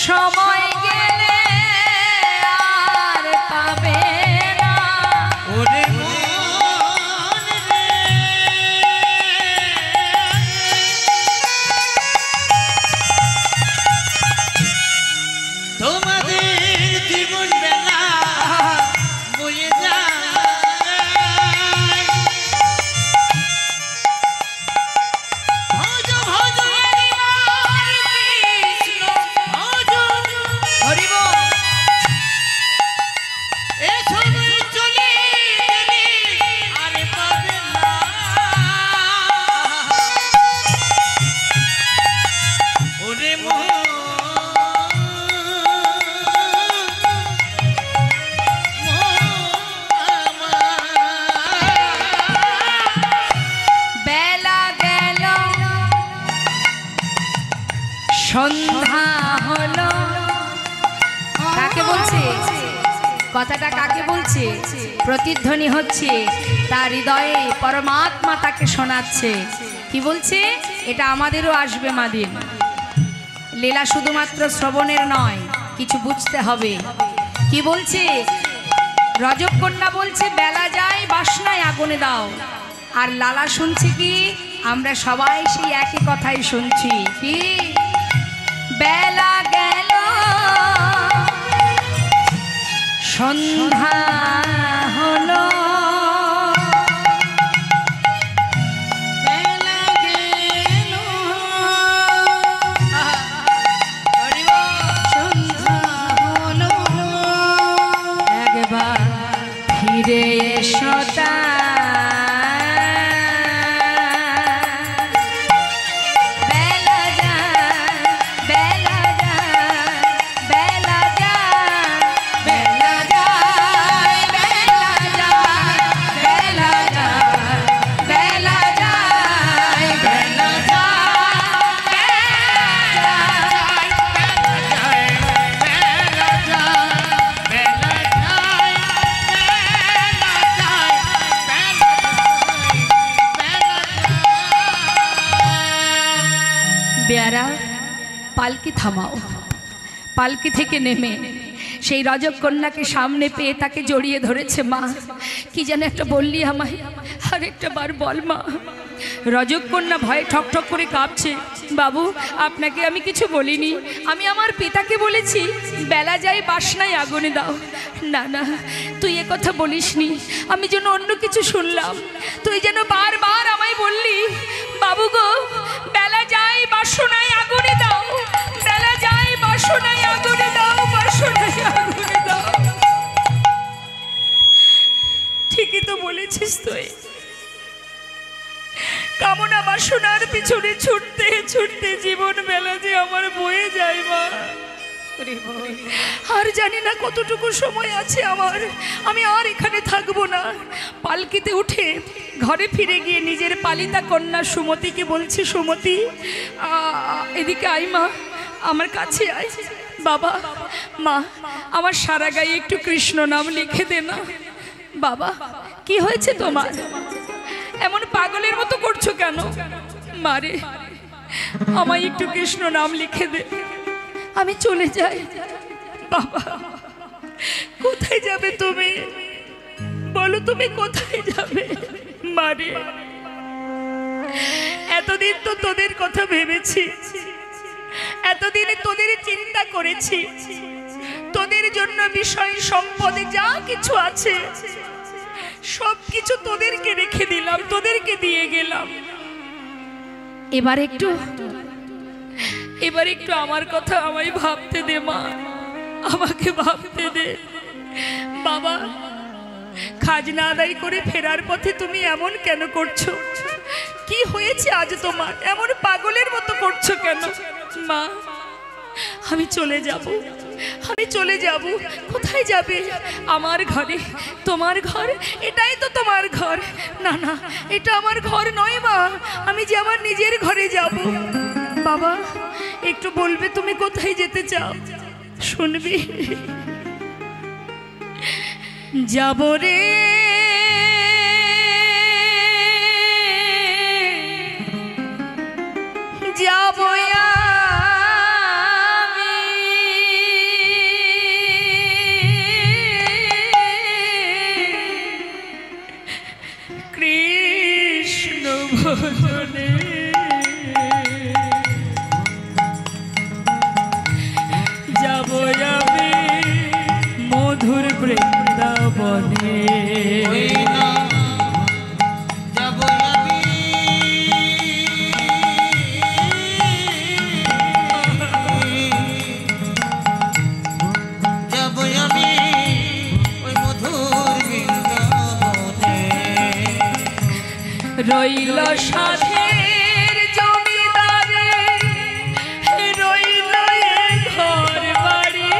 সময় গেলে আর পাবে না। ওরে তোমাদের জীবন বেলা বয়ে যায়। সন্ধ্যা হলো, কাকে বলছে? কথাটা কাকে বলছে? প্রতিধ্বনি হচ্ছে তার হৃদয়ে, পরমাত্মা তাকে শোনাচ্ছে। কি বলছে? এটা আমাদেরও আসবে মাদিন। লীলা শুধুমাত্র শ্রবণের নয়, কিছু বুঝতে হবে। কি বলছে? রজককন্যা বলছে বেলা যায় বাসনায় আগুনে দাও, আর লালা শুনছে কি? আমরা সবাই সেই একই কথাই শুনছি। কি বেলা গেল সন্ধ্যা হলো বেলা গেল সন্ধ্যা হলো একবার ফিরে এসো বেলা যায় বেলা যায় বেলা যায় বেলা যায় বেলা যায় বেলা যায় বেলা যায় বেলা বেয়ারা পালকি থামাও। পালকি থেকে নেমে সেই রজক কন্যাকে সামনে পেয়ে তাকে জড়িয়ে ধরেছে। মা কি যেন একটা বললি আমায়, আর একটা বার বল মা। রজক কন্যা ভয়ে ঠক ঠক করে কাঁপছে। বাবু আপনাকে আমি কিছু বলিনি, আমি আমার পিতাকে বলেছি বেলা যায় বাসনায় আগুনে দাও। না না তুই এ কথা বলিসনি, আমি যেন অন্য কিছু শুনলাম। তুই যেন বারবার আমায় বললি বাবু গো বেলা যায় বাসনায় আগুনে দাও, বেলা যায় বাসনায় আগুনে দাও, বাসনায় আগুনে দাও। ঠিকই তো বলেছিস তুই। কামনা বাসনার পিছনে ছুটতে ছুটতে জীবন বেলা যে আমার বয়ে যায় মা। আর জানি না কতটুকু সময় আছে আমার, আমি আর এখানে থাকবো না। পালকিতে উঠে ঘরে ফিরে গিয়ে নিজের পালিতা কন্যা সুমতিকে বলছি, সুমতি এদিকে আয় মা, আমার কাছে আয়। বাবা মা আমার সারা গায়ে একটু কৃষ্ণ নাম লিখে দে না। বাবা কি হয়েছে তোমার, এমন পাগলের মতো করছো কেন? মারে আমায় একটু কৃষ্ণ নাম লিখে দে, আমি চলে যাই। বাবা কোথায় যাবে তুমি, বলো তুমি কোথায় যাবে? মারে এতদিন তো তোদের কথা ভেবেছি, এতদিন তোদের চিন্তা করেছি, তোদের জন্য বিষয় সম্পদে যা কিছু আছে সব কিছু তোদেরকে রেখে দিলাম, তোদেরকে দিয়ে গেলাম। এবার একটু আমার কথা আমায় ভাবতে দে মা, আমাকে ভাবতে দে। বাবা খাজনা আদায় করে ফেরার পথে তুমি এমন কেন করছো? কি হয়েছে আজ তোমার, এমন পাগলের মতো করছো কেন? মা আমি চলে যাব, আমি চলে যাব। কোথায় যাবে? আমার ঘরে। তোমার ঘর? এটাই তো তোমার ঘর। না না এটা আমার ঘর নয় মা, আমি যে আমার নিজের ঘরে যাব। বাবা একটু বলবে তুমি কোথায় যেতে চাও? শুনবি? যাব রে যাব কৃষ্ণ ভজনে, যাব আমি মধুর বৃন্দাবনে। রইল সাধের জমিদারে, রইল ঘর বাড়ি,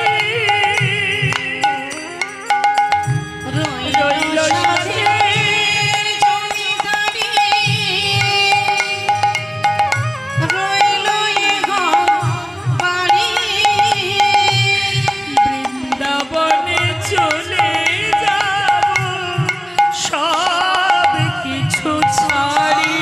রইল সাধের জমিদারি, রইল ঘর বাড়ি, বৃন্দাবনে চলে যাব সব কিছু ছাড়ি।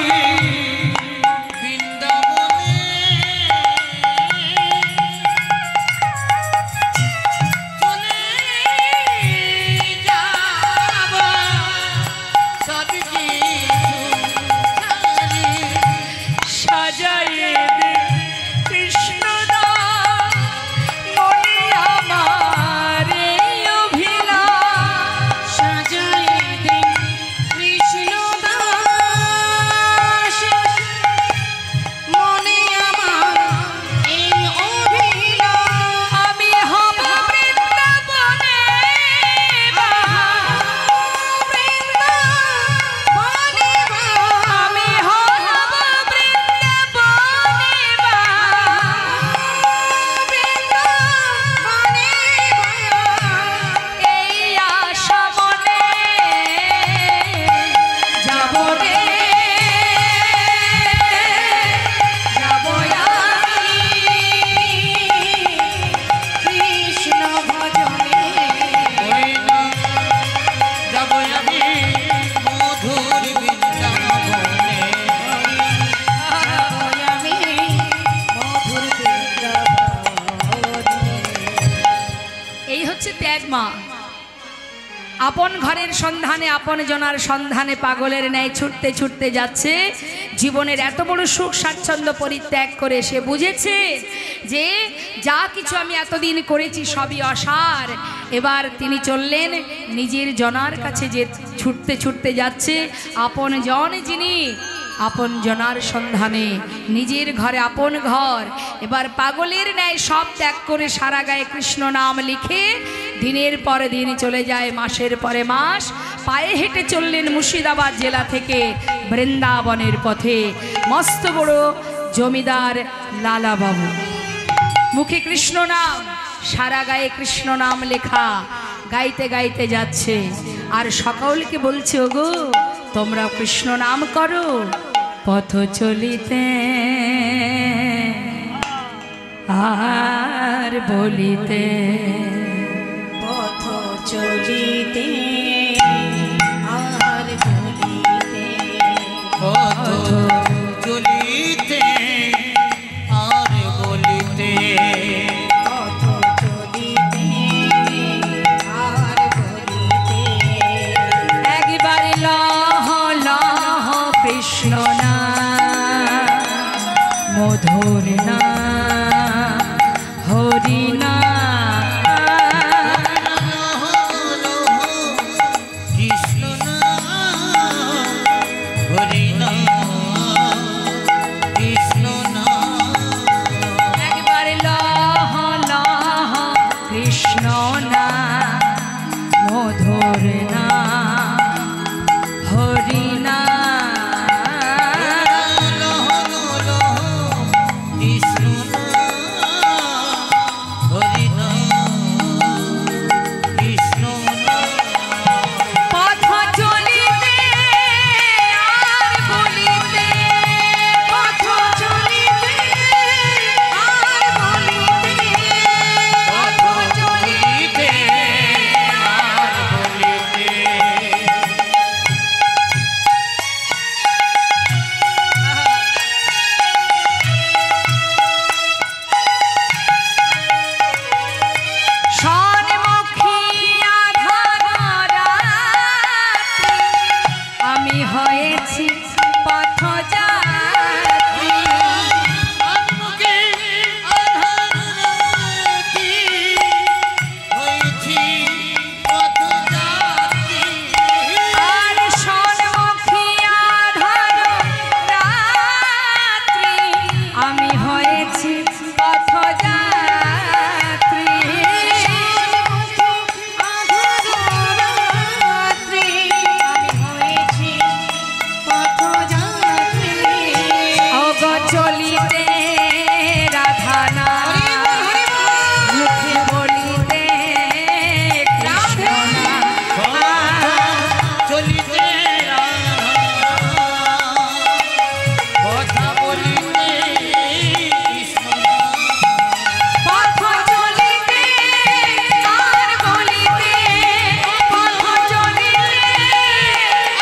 হচ্ছে ত্যাগ মা। আপন ঘরের সন্ধানে, আপন জনার সন্ধানে পাগলের ন্যায় ছুটতে ছুটতে যাচ্ছে। জীবনের এত বড় সুখ স্বাচ্ছন্দ্য পরিত্যাগ করে সে বুঝেছে যে যা কিছু আমি এতদিন করেছি সবই অসার। এবার তিনি চললেন নিজের জনার কাছে, যে ছুটতে ছুটতে যাচ্ছে আপন জন যিনি, আপন জনার সন্ধানে, নিজের ঘরে আপন ঘর। এবার পাগলের ন্যায় সব ত্যাগ করে সারা গায়ে কৃষ্ণ নাম লিখে দিনের পরে দিন চলে যায়, মাসের পরে মাস। পায়ে হেঁটে চললেন মুর্শিদাবাদ জেলা থেকে বৃন্দাবনের পথে। মস্ত বড় জমিদার লালা বাবু, মুখে কৃষ্ণ নাম, সারা গায়ে কৃষ্ণ নাম লেখা, গাইতে গাইতে যাচ্ছে। আর সকলকে বলছে, ওগো তোমরা কৃষ্ণ নাম করো। পথ চলিতে আর বলিতে, পথ চলিতে আর বলিতে, পথ চলিতে আর বলিতে, পথ চলিতে আর বলিতে। একবার লহ লহ কৃষ্ণ না, মধুর না, হরি না, কৃষ্ণ নাম হরি নাম, কৃষ্ণ নাম, একবার লহ লহ কৃষ্ণ না, মধুর না, হরি না। কৃষ্ণ নাম হরি নাম, কৃষ্ণ নাম। পথ চলিতে আর বলিতে, পথ চলিতে আর বলিতে, পথ চলিতে আর বলিতে, সন্মুখী আধার রাত্রি, আমি হয়েছি পথযাত্রী। আনমুখে আধার রাত্রি, হয়েছি পথযাত্রী। আর সন্মুখী আধার রাত্রি, আমি হয়েছি পথযাত্রী। রাত্রি আমি হয়েছি পথযাত্রী। অগো চলিতে রাধা না, মুখে বলিতে কৃষ্ণ না। চলিতে কথা বলিতে কৃষ্ণ নাম। পথ চলিতে আর বলিতে, পথ চলিতে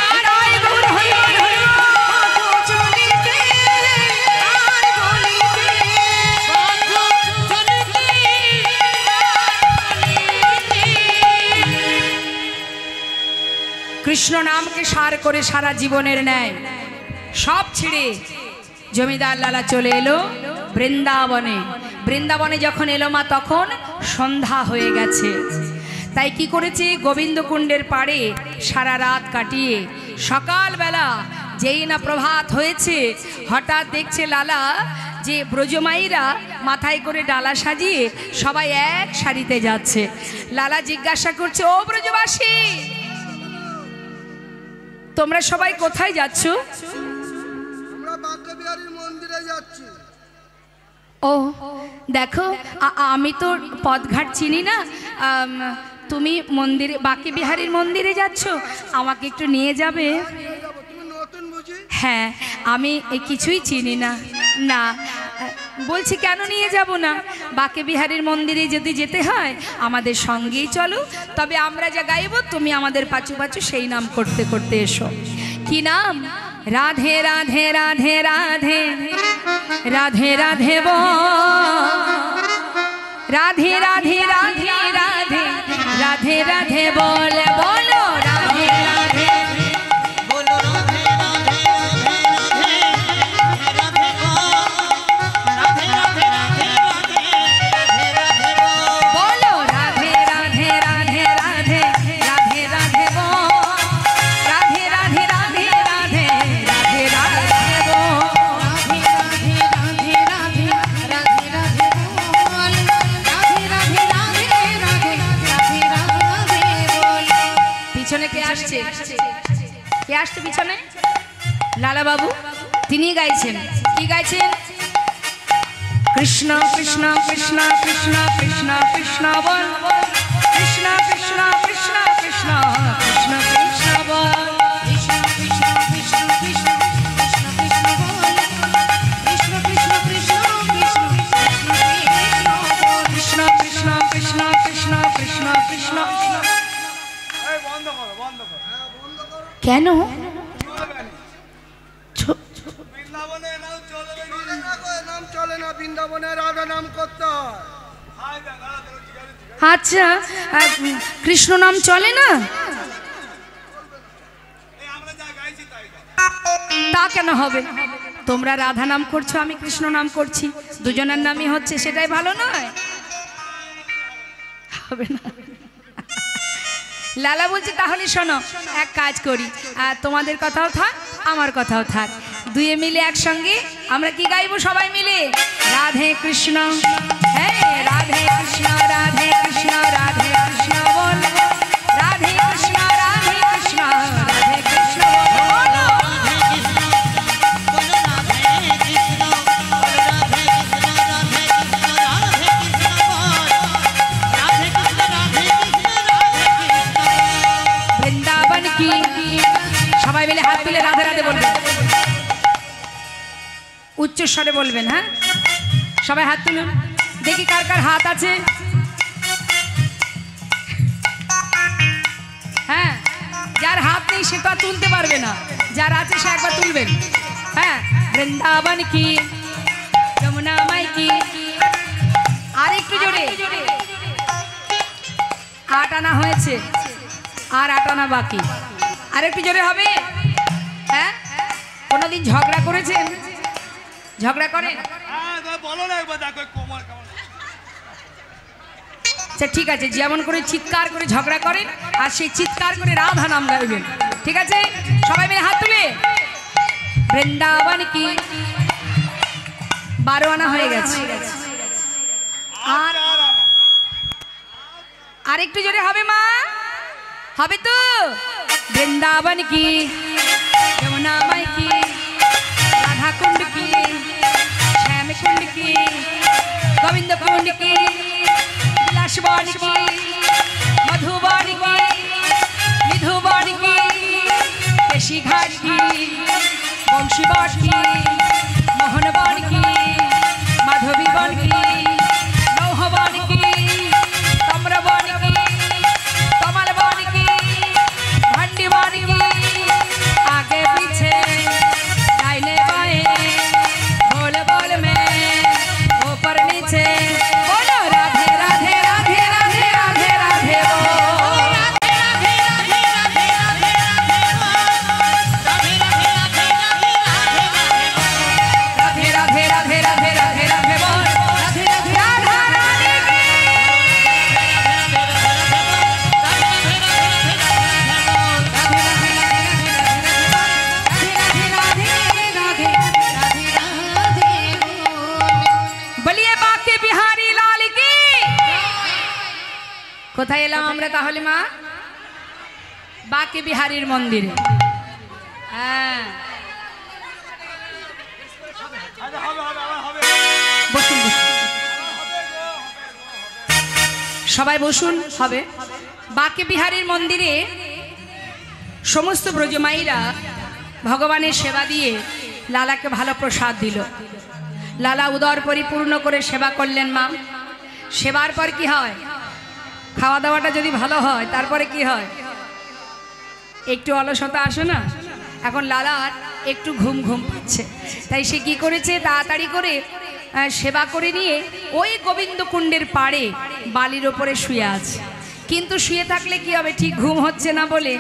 আর গৌর হরি হরি। পথ চলিতে আর বলিতে, পথ চলিতে কৃষ্ণ নামকে সার করে সারা জীবনের ন্যায় সব ছেড়ে জমিদার লালা চলে এলো বৃন্দাবনে। বৃন্দাবনে যখন এলো মা, তখন সন্ধ্যা হয়ে গেছে। তাই কি করেছে, গোবিন্দকুণ্ডের পাড়ে সারা রাত কাটিয়ে সকালবেলা যেই না প্রভাত হয়েছে, হঠাৎ দেখছে লালা যে ব্রজমাইরা মাথায় করে ডালা সাজিয়ে সবাই এক সারিতে যাচ্ছে। লালা জিজ্ঞাসা করছে, ও ব্রজবাসী, তোমরা সবাই কোথায় যাচ্ছ? আমরা বাঁকবিহারীর মন্দিরে যাচ্ছি। ও দেখো, আমি তো পথঘাট চিনি না, তুমি মন্দিরে, বাঁকে বিহারীর মন্দিরে যাচ্ছ, আমাকে একটু নিয়ে যাবে? নিয়ে যাবো। তুমি নতুন বুঝি? হ্যাঁ, আমি কিছুই চিনি না। না, বলছি কেন নিয়ে যাব না? বাঁকে বিহারীর মন্দিরে যদি যেতে হয় আমাদের সঙ্গেই চলো, তবে আমরা যা গাইব তুমি আমাদের পাচু পাচু সেই নাম করতে করতে এসো। কি নাম? রাধে রাধে রাধে রাধে রাধে রাধে বল, রাধে রাধে রাধে রাধে রাধে রাধে বল বলো রাধে রাধে बोलो राधे राधे राधे राधे राधे राधे राधे राधे राधे बोलो राधे राधे राधे राधे राधे राधे बोल राधे राधे राधे राधे राधे राधे बोल राधे राधे राधे राधे राधे बोल राधे राधे राधे राधे राधे राधे बोल। পিছনে কে আসছে কে আসছে পিছনে লালা বাবু তিনি গাইছেন কি গাইছেন কৃষ্ণ কৃষ্ণ কৃষ্ণ কৃষ্ণ কৃষ্ণ কৃষ্ণ বল কৃষ্ণ কৃষ্ণ কৃষ্ণ কৃষ্ণ কৃষ্ণ কৃষ্ণ বল कृष्ण कृष्ण कृष्ण कृष्ण कृष्ण कृष्ण बोल कृष्ण कृष्ण कृष्ण कृष्ण कृष्ण कृष्ण बोल কৃষ্ণ কৃষ্ণ কৃষ্ণ কৃষ্ণ কৃষ্ণ এই বন্ধ করো বন্ধ করো কেন বৃন্দাবনে নাম চলবে কি? চলে না গো, এ নাম চলে না, বৃন্দাবনে রাধা নাম করতে হয়। হায় দাদা, তোর ঠিক আছে। আচ্ছা কৃষ্ণ নাম চলে না এই আমরা যা গাইছি তাই গাও। তা কেন হবে তোমরা রাধা নাম করছো আমি কৃষ্ণ নাম করছি দুজনের নামই হচ্ছে সেটাই ভালো নয় হবে না লালা বলছে তাহলে শোনো এক কাজ করি আর তোমাদের কথাও থাক আমার কথাও থাক দুয়ে মিলে একসঙ্গে আমরা কি গাইবো সবাই মিলে রাধে কৃষ্ণ হ্যাঁ রাধে কৃষ্ণ রাধে কৃষ্ণ রাধে কৃষ্ণ বল রাধে কৃষ্ণ রাধে কৃষ্ণ রাধে কৃষ্ণ বলো बोलो राधे कृष्ण बोलो राधे कृष्ण राधे कृष्ण राधे कृष्ण बोल राधे कृष्ण राधे कृष्ण राधे कृष्ण বৃন্দাবন কি সবাই মিলে হাত তুলে রাধে রাধে বলবেন উচ্চ স্বরে বলবেন হ্যাঁ সবাই হাত তুলুন দেখি কার কার হাত আছে হ্যাঁ যার হাত নেই সে তো আর তুলতে পারবে না যার আছে সে একবার তুলবেন হ্যাঁ বৃন্দাবন কি যমুনা মাই কি আর একটু জোরে 8 আনা হয়েছে আর 8 আনা বাকি আর একটু জোরে হবে হ্যাঁ কোনোদিন ঝগড়া করেছেন ঝগড়া করেন হ্যাঁ তুমি বলো না একবার দেখো কোমর কেমন। আচ্ছা ঠিক আছে যেমন করে চিৎকার করে ঝগড়া করেন আর সেই চিৎকার করে রাধা নাম গাইবেন ঠিক আছে সবাই মিলে হাত তুলে বৃন্দাবন কি 12 আনা হয়ে গেছে আর আর একটু জোরে হবে মা হবে তো বৃন্দাবন কি যমুনা মাই কি রাধা কুণ্ড কি শ্যাম কুণ্ড কি গোবিন্দ কুণ্ড কি বিলাসবন কি মধুবন কি নিধুবন কি কেশি ঘাট কি বংশীবন কি মোহনবন কি মাধবী বন কি লৌহবন কি তাম্রবন কি कमल बन की भंडी बन की आगे पीछे दाहिने बाएं बोल बोल में ऊपर नीचे बोलो राधे राधे राधे राधे राधे राधे बोल राधे राधे राधे राधे राधे राधे राधे राधे राधे राधे राधे राधे राधे बोल राधे राधे राधा रानी की বলিয়ে বাঁকে বিহারী লাল কি কোথায় এলাম আমরা তাহলে মা বাঁকে বিহারীর মন্দিরে হ্যাঁ আরে হবে হবে আবার হবে। বসুন বসুন সবাই বসুন হবে বাঁকে বিহারীর মন্দিরে সমস্ত ব্রজমাইরা ভগবানের সেবা দিয়ে লালাকে ভালো প্রসাদ দিল লালা উদর পরিপূর্ণ করে সেবা করলেন মা সেবার পর কি হয় খাওয়া দাওয়াটা যদি ভালো হয় তারপরে কি হয় একটু অলসতা আসে না এখন লালার একটু ঘুম ঘুম পাচ্ছে তাই সে কি করেছে তাড়াতাড়ি করে সেবা করে নিয়ে ওই গোবিন্দ কুণ্ডের পাড়ে বালির ওপরে শুয়ে আছে কিন্তু শুয়ে থাকলে কি হবে, ঠিক ঘুম হচ্ছে না বলে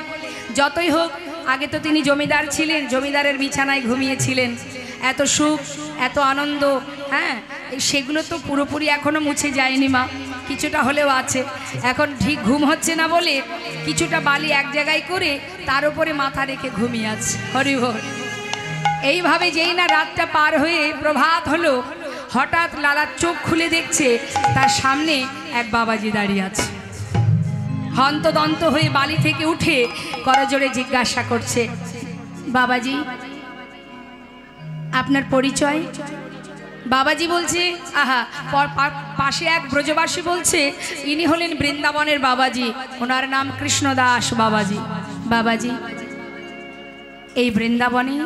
যতই হোক, আগে তো তিনি জমিদার ছিলেন, জমিদারের বিছানায় ঘুমিয়েছিলেন, এত সুখ এত আনন্দ, হ্যাঁ সেগুলো তো পুরোপুরি এখনো মুছে যায়নি মা, কিছুটা হলেও আছে। এখন ঠিক ঘুম হচ্ছে না বলে কিছুটা বালি এক জায়গায় করে তার উপরে মাথা রেখে ঘুমিয়ে আছে। হরি বল। এইভাবে যেই না রাতটা পার হয়ে প্রভাত হলো, হঠাৎ লালার চোখ খুলে দেখছে তার সামনে এক বাবাজি দাঁড়িয়ে আছে। হন্তদন্ত হয়ে বালি থেকে উঠে করজোড়ে জিজ্ঞাসা করছে, বাবাজি আপনার পরিচয়? বাবাজি বলছে, আহা, পাশে এক ব্রজবাসী বলছে ইনি হলেন বৃন্দাবনের বাবাজি, ওনার নাম কৃষ্ণদাস বাবাজি। বাবাজি এই বৃন্দাবনে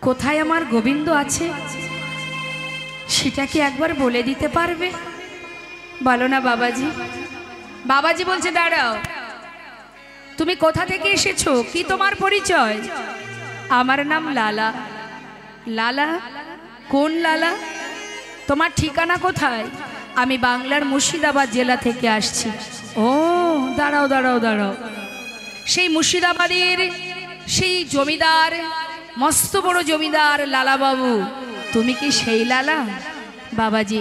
কোথায় আমার গোবিন্দ আছে সেটা কি একবার বলে দিতে পারবে? বলো না বাবাজি। বাবাজি বলছে, দাঁড়াও, তুমি কোথা থেকে এসেছো, কি তোমার পরিচয়? আমার নাম লালা। লালা? কোন লালা? তোমার ঠিকানা কোথায়? আমি বাংলার মুর্শিদাবাদ জেলা থেকে আসছি। ও দাঁড়াও দাঁড়াও দাঁড়াও, সেই মুর্শিদাবাদের সেই জমিদার, মস্ত বড় জমিদার লালা বাবু, তুমি কি সেই লালা? বাবাজি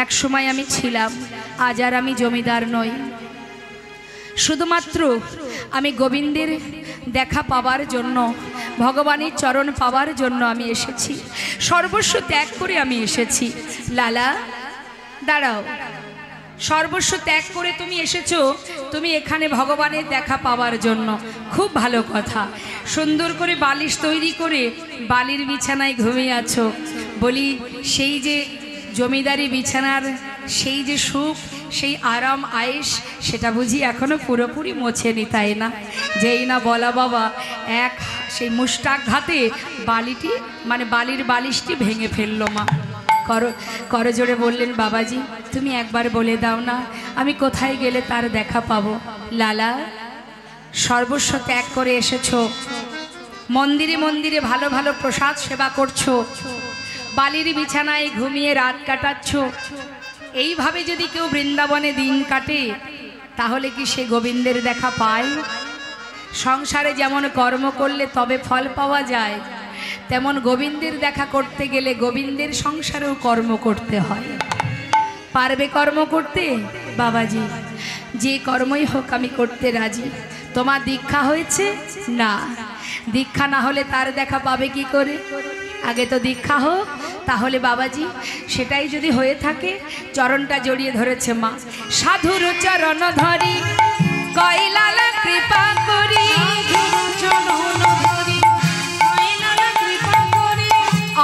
এক সময় আমি ছিলাম, আজ আর আমি জমিদার নই, শুধুমাত্র আমি গোবিন্দের দেখা পাবার জন্য, ভগবানের চরণ পাবার জন্য আমি এসেছি, সর্বস্ব ত্যাগ করে আমি এসেছি। লালা দাঁড়াও, সর্বস্ব ত্যাগ করে তুমি এসেছো, তুমি এখানে ভগবানের দেখা পাওয়ার জন্য, খুব ভালো কথা। সুন্দর করে বালিশ তৈরি করে বালির বিছানায় ঘুমিয়ে আছো, বলি সেই যে জমিদারি বিছানার সেই যে সুখ, সেই আরাম আয়েশ, সেটা বুঝি এখনো পুরোপুরি মোছেনি, তাই না? যেই না বলা বাবা এক সেই মুষ্টাঘাতে বালিটি, মানে বালির বালিশটি ভেঙে ফেললো মা। করজোড়ে বললেন, বাবাজি তুমি একবার বলে দাও না, আমি কোথায় গেলে তার দেখা পাবো? লালা সর্বস্ব ত্যাগ করে এসেছো, মন্দিরে মন্দিরে ভালো ভালো প্রসাদ সেবা করছো, বালির বিছানায় ঘুমিয়ে রাত কাটাচ্ছ, এইভাবে যদি কেউ বৃন্দাবনে দিন কাটে তাহলে কি সে গোবিন্দের দেখা পায়? সংসারে যেমন কর্ম করলে তবে ফল পাওয়া যায়, তেমন গোবিন্দের দেখা করতে গেলে গোবিন্দের সংসারেও কর্ম করতে হয়। পারবে কর্ম করতে? বাবাজি যে কর্মই হোক আমি করতে রাজি। তোমার দীক্ষা হয়েছে? না। দীক্ষা না হলে তার দেখা পাবে কি করে? আগে তো দীক্ষা হোক, তাহলে বাবাজি সেটাই যদি হয়ে থাকে, চরণটা জড়িয়ে ধরেছে মা, সাধুর চরণ ধরি কইলালা কৃপা করি,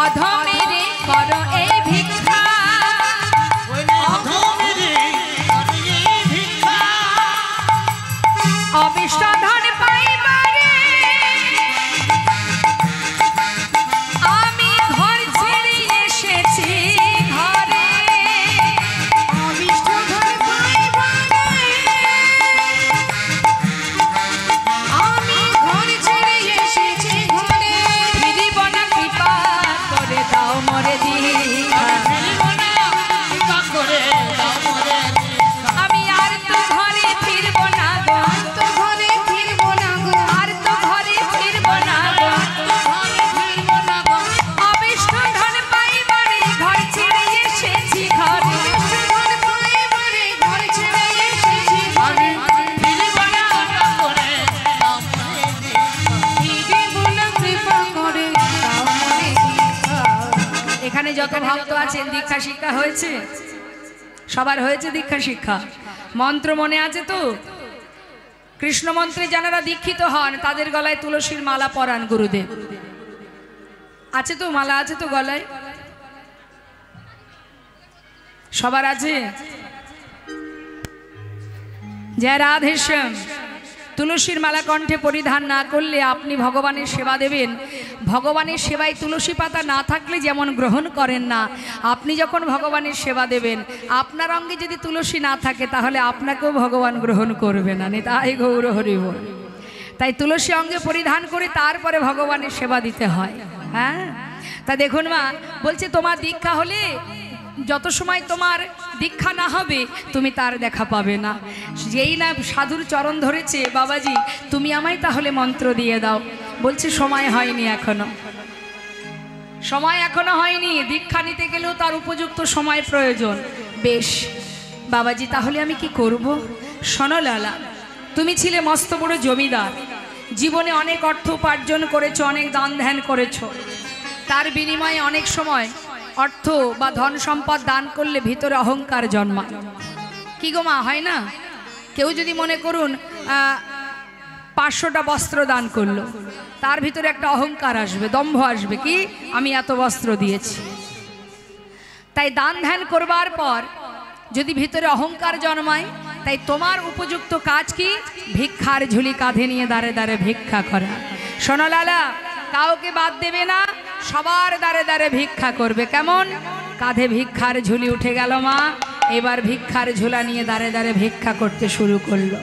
অধমেরে কর এই ভিক্ষা, অবিষ্ট ধন পাইবারে আমি ঘর ছেড়ে এসেছি ঘরে, অবিষ্ট ধন পাইবারে আমি ঘর ছেড়ে এসেছি ঘরে, ফিরিব না কৃপা করে দাও মরে দীক্ষা, আমি আর তো ঘরে ফিরব না গো, তো ঘরে ফিরব না গো, আর তো ঘরে ফিরব না গো, অবিষ্ট ধন পাইবারে ঘর ছেড়ে এসেছি ঘরে, ধন পাইবারে ঘর ছেড়ে এসেছি ঘরে, ফিরব না করে দাও মরে দীক্ষা, ফিরব না কৃপা করে দাও মরে দীক্ষা। এখানে যত ভক্ত আছেন দীক্ষা শিক্ষা হয়েছে? সবার হয়েছে দীক্ষা শিক্ষা? মন্ত্র মনে আছে তো? কৃষ্ণ মন্ত্রে যারা দীক্ষিত হন তাদের গলায় তুলসীর মালা পরান গুরুদেব। আছে তো? মালা আছে তো গলায়? সবার আছে? জয় রাধেশ্যাম। তুলসীর মালা কণ্ঠে পরিধান না করলে আপনি ভগবানের সেবা দেবেন, ভগবানের সেবায় তুলসী পাতা না থাকলে যেমন গ্রহণ করেন না, আপনি যখন ভগবানের সেবা দেবেন আপনার অঙ্গে যদি তুলসী না থাকে তাহলে আপনাকেও ভগবান গ্রহণ করবে না। নিতাই গৌর হরি বল। তাই তুলসী অঙ্গে পরিধান করে তারপরে ভগবানের সেবা দিতে হয়। হ্যাঁ, তা দেখুন মা বলছে তোমার দীক্ষা হলে যত সময় তোমার দীক্ষা না হবে তুমি তার দেখা পাবে না। যেই না সাধুর চরণ ধরেছে, বাবাজি তুমি আমায় তাহলে মন্ত্র দিয়ে দাও, বলছে সময় হয়নি এখনো, সময় এখনো হয়নি, দীক্ষা নিতে গেলেও তার উপযুক্ত সময় প্রয়োজন। বেশ বাবাজি তাহলে আমি কি করব? শোনো লালা, তুমি ছিলে মস্ত বড় জমিদার, জীবনে অনেক অর্থ উপার্জন করেছো, অনেক দান ধ্যান করেছো, তার বিনিময়ে অনেক সময় অর্থ বা ধন সম্পদ দান করলে ভিতরে অহংকার জন্মায়। কি গো মা, হয় না? কেউ যদি মনে করুন 500টা বস্ত্র দান করলো, তার ভিতরে একটা অহংকার আসবে, দম্ভ আসবে, কি আমি এত বস্ত্র দিয়েছি। তাই দান ধ্যান করবার পর যদি ভিতরে অহংকার জন্মায়, তাই তোমার উপযুক্ত কাজ কি? ভিক্ষার ঝুলি কাঁধে নিয়ে দাঁড়ে দাঁড়ে ভিক্ষা করা। শোনো লালা, কাউকে বাদ দেবে না, সবার দাঁড়ে দাঁড়ে ভিক্ষা করবে। কেমন? কাঁধে ভিক্ষার ঝুলি উঠে গেল মা, এবার ভিক্ষার ঝুলা নিয়ে দাঁড়ে দাঁড়ে ভিক্ষা করতে শুরু করলো।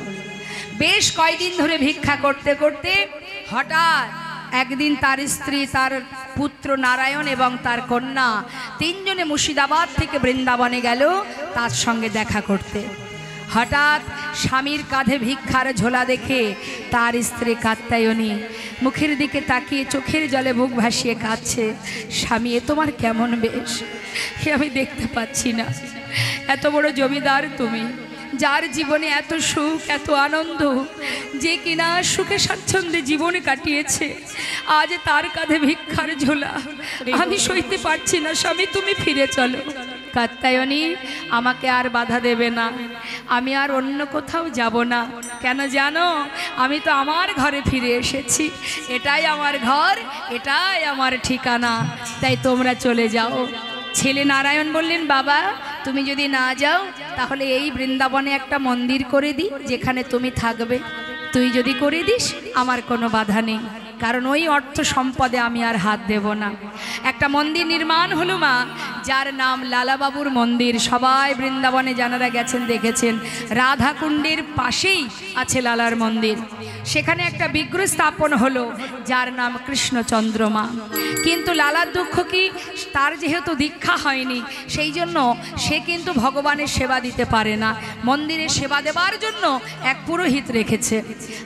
বেশ কয়দিন ধরে ভিক্ষা করতে করতে হঠাৎ একদিন তার স্ত্রী, তার পুত্র নারায়ণ এবং তার কন্যা তিনজনে মুর্শিদাবাদ থেকে বৃন্দাবনে গেল তার সঙ্গে দেখা করতে। হঠাৎ স্বামীর কাঁধে ভিক্ষার ঝোলা দেখে তার স্ত্রী কাত্যায়নী মুখের দিকে তাকিয়ে চোখের জলে বুক ভাসিয়ে কাঁদছে। স্বামী, এ তোমার কেমন বেশ, এ আমি দেখতে পাচ্ছি না। এত বড় জমিদার তুমি, যার জীবনে এত সুখ এত আনন্দ, যে কিনা সুখে স্বাচ্ছন্দ্যে জীবন কাটিয়েছে, আজ তার কাঁধে ভিক্ষার ঝোলা, আমি সইতে পারছি না। স্বামী তুমি ফিরে চলো। কাত্যায়নী, আমাকে আর বাধা দেবে না, আমি আর অন্য কোথাও যাব না। কেন জানো? আমি তো আমার ঘরে ফিরে এসেছি, এটাই আমার ঘর, এটাই আমার ঠিকানা, তাই তোমরা চলে যাও। ছেলে নারায়ণ বললেন, বাবা তুমি যদি না যাও তাহলে এই বৃন্দাবনে একটা মন্দির করে দিই, যেখানে তুমি থাকবে। তুই যদি করে দিস আমার কোনো বাধা নেই, কারণ ওই অর্থ সম্পদে আমি আর হাত দেব না। একটা মন্দির নির্মাণ হলো মা, যার নাম লালাবাবুর মন্দির। সবাই বৃন্দাবনে যারা গেছেন দেখেছেন, রাধাকুণ্ডের পাশেই আছে লালার মন্দির। সেখানে একটা বিগ্রহ স্থাপন হলো, যার নাম কৃষ্ণচন্দ্র মা। কিন্তু লালার দুঃখ কি, তার যেহেতু দীক্ষা হয়নি, সেই জন্য সে কিন্তু ভগবানের সেবা দিতে পারে না। মন্দিরে সেবা দেবার জন্য এক পুরোহিত রেখেছে।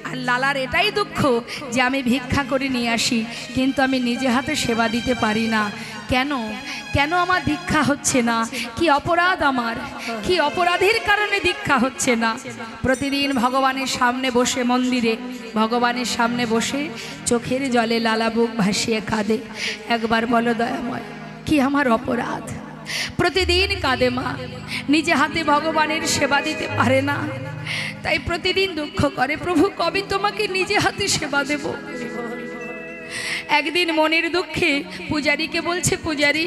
আর লালার এটাই দুঃখ যে আমি ভিক্ষা করে নিয়ে আসি, কিন্তু আমি নিজে হাতে সেবা দিতে পারি না। কেন কেন আমার দীক্ষা হচ্ছে না? কি অপরাধ আমার? কি অপরাধের কারণে দীক্ষা হচ্ছে না? প্রতিদিন ভগবানের সামনে বসে, মন্দিরে ভগবানের সামনে বসে চোখের জলে লালা বুক ভাসিয়ে কাঁদে। একবার বলো দয়াময়, কি আমার অপরাধ? প্রতিদিন কাঁদে মা, নিজে হাতে ভগবানের সেবা দিতে পারে না, তাই প্রতিদিন দুঃখ করে, প্রভু কবে তোমাকে নিজে হাতে সেবা দেব। একদিন মনের দুঃখে পূজারীকে বলছে, পূজারী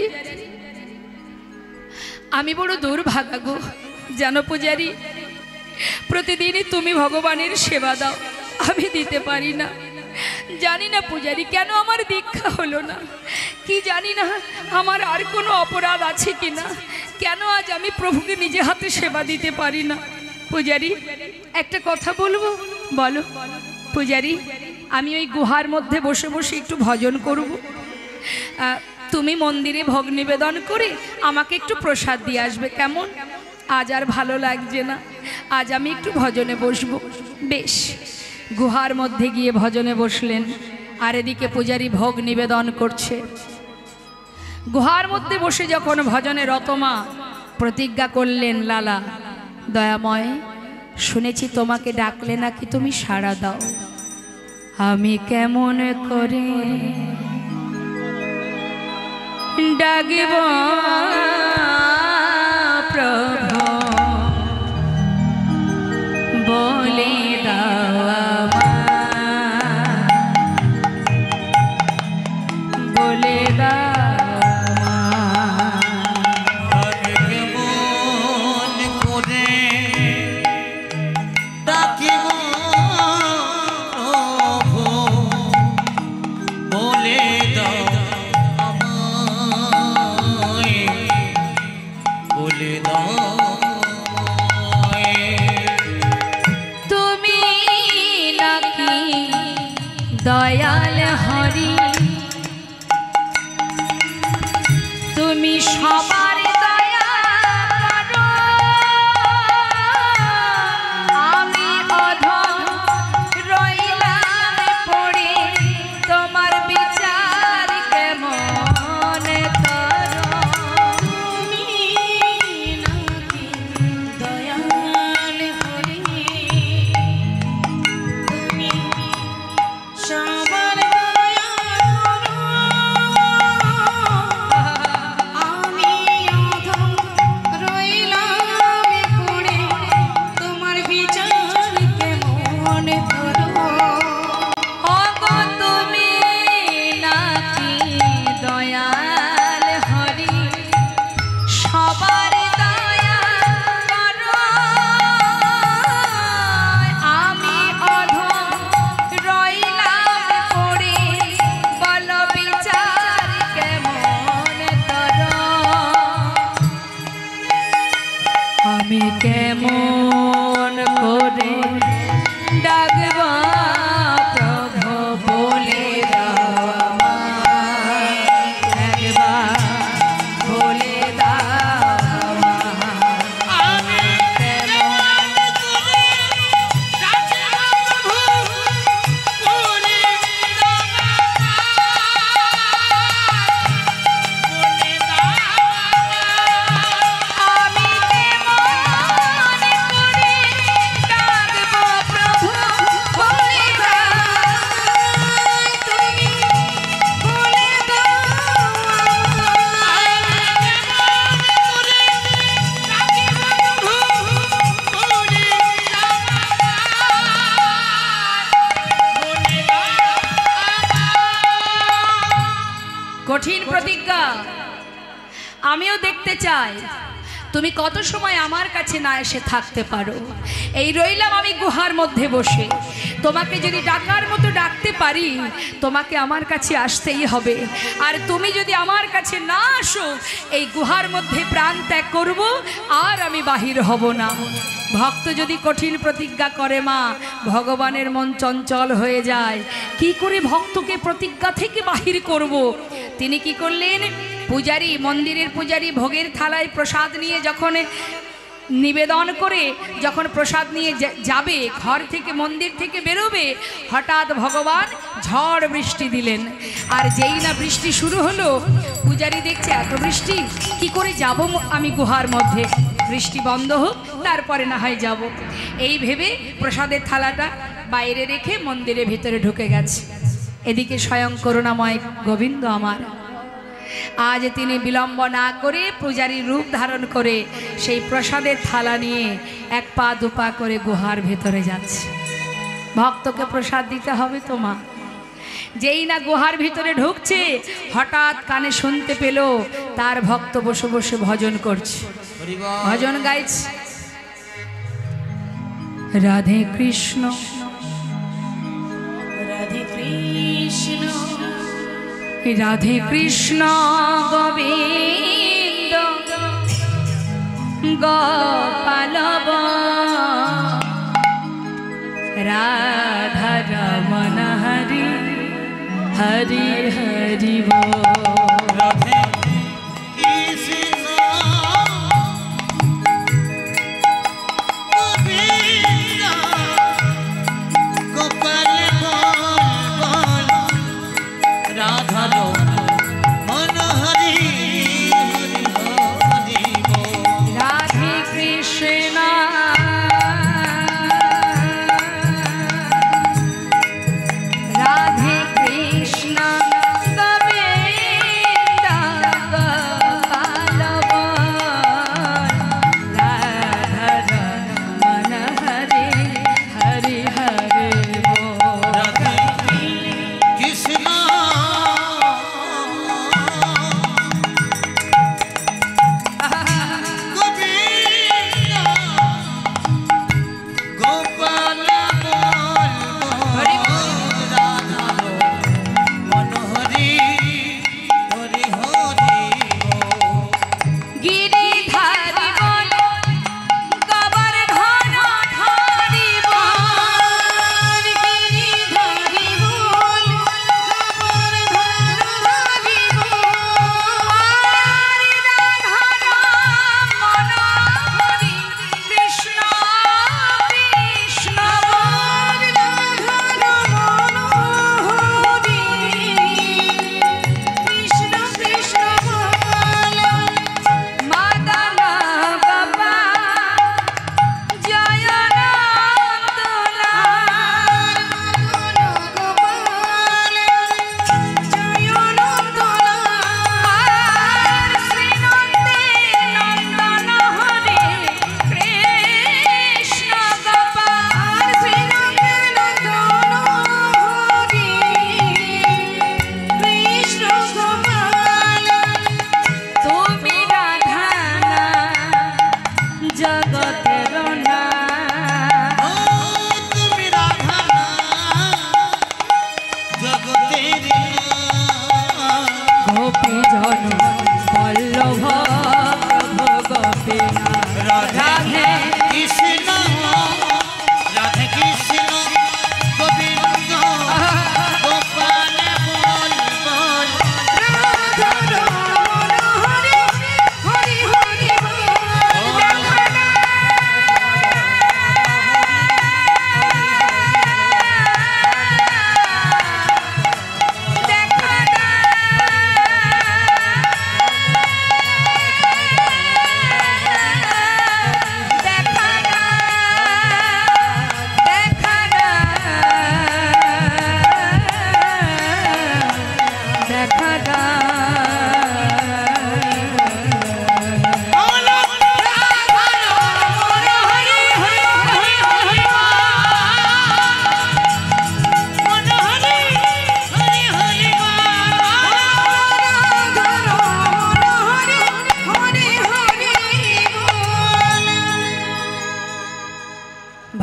আমি বড় দুর্ভাগা গো, জানো পূজারী, প্রতিদিনই তুমি ভগবানের সেবা দাও, আমি দিতে পারি না। জানি না পূজারী কেন আমার দীক্ষা হলো না, কি জানি না আমার আর কোনো অপরাধ আছে কিনা, কেন আজ আমি প্রভুকে নিজে হাতে সেবা দিতে পারি না। পূজারী একটা কথা বলবো? বলো। পূজারী আমি ওই গুহার মধ্যে বসে বসে একটু ভজন করব, তুমি মন্দিরে ভোগ নিবেদন করে আমাকে একটু প্রসাদ দিয়ে আসবে, কেমন? আজ আর ভালো লাগছে না, আজ আমি একটু ভজনে বসবো। বেশ, গুহার মধ্যে গিয়ে ভজনে বসলেন, আর এদিকে পূজারী ভোগ নিবেদন করছে। গুহার মধ্যে বসে যখন ভজনে রতমা প্রতিজ্ঞা করলেন, লালা দয়াময় শুনেছি তোমাকে ডাকলে নাকি তুমি সাড়া দাও, আমি কেমন করে ডাকিব প্রভু, বলে দাও বলে দাও। কেমন করে ডাকবা প্রভু বলে দাও আমায়, একবার বলে দাও আমায়। আমি কেমন করে ডাকবো প্রভু বলে দাও, তুমি বলে কঠিন প্রতিজ্ঞা। আমিও দেখতে চাই তুমি কত সময় আমার কাছে না এসে থাকতে পারো। এই রইলাম আমি গুহার মধ্যে বসে, তোমাকে যদি ডাকার মতো ডাকতে পারি তোমাকে আমার কাছে আসতেই হবে। আর তুমি যদি আমার কাছে না আসো এই গুহার মধ্যে প্রাণ ত্যাগ করব, আর আমি বাহির হব না। ভক্ত যদি কঠিন প্রতিজ্ঞা করে মা, ভগবানের মন চঞ্চল হয়ে যায়। কি করে ভক্তকে প্রতিজ্ঞা থেকে বাহির করব? তিনি কি করলেন, পূজারী, মন্দিরের পূজারী ভোগের থালায় প্রসাদ নিয়ে যখন নিবেদন করে যখন প্রসাদ নিয়ে যাবে, ঘর থেকে মন্দির থেকে বেরোবে, হঠাৎ ভগবান ঝড় বৃষ্টি দিলেন। আর যেই না বৃষ্টি শুরু হলো, পূজারী দেখছে এত বৃষ্টি, কি করে যাব আমি গুহার মধ্যে, বৃষ্টি বন্ধ হোক তারপরে না হয় যাব। এই ভেবে প্রসাদের থালাটা বাইরে রেখে মন্দিরের ভিতরে ঢুকে গেছে। এদিকে স্বয়ং করুণাময় গোবিন্দ আমার, আজ তিনি বিলম্ব না করে পূজারীর রূপ ধারণ করে সেই প্রসাদের থালা নিয়ে এক পা দুপা করে গুহার ভেতরে যাচ্ছে। ভক্তকে প্রসাদ দিতে হবে তো মা। যেই না গুহার ভিতরে ঢুকছে, হঠাৎ কানে শুনতে পেল তার ভক্ত বসে বসে ভজন করছে, ভজন গাইছে, রাধে কৃষ্ণ রাধে কৃষ্ণ রাধে কৃষ্ণ গোবিন্দ গোপাল রাধা রমণ হরি হরি হরি বল। রাধে কৃষ্ণ গোবিন্দ গোপাল বল, রাধা রমণ হরি হরি বল। রাধে কৃষ্ণ রাধে কৃষ্ণ গোবিন্দ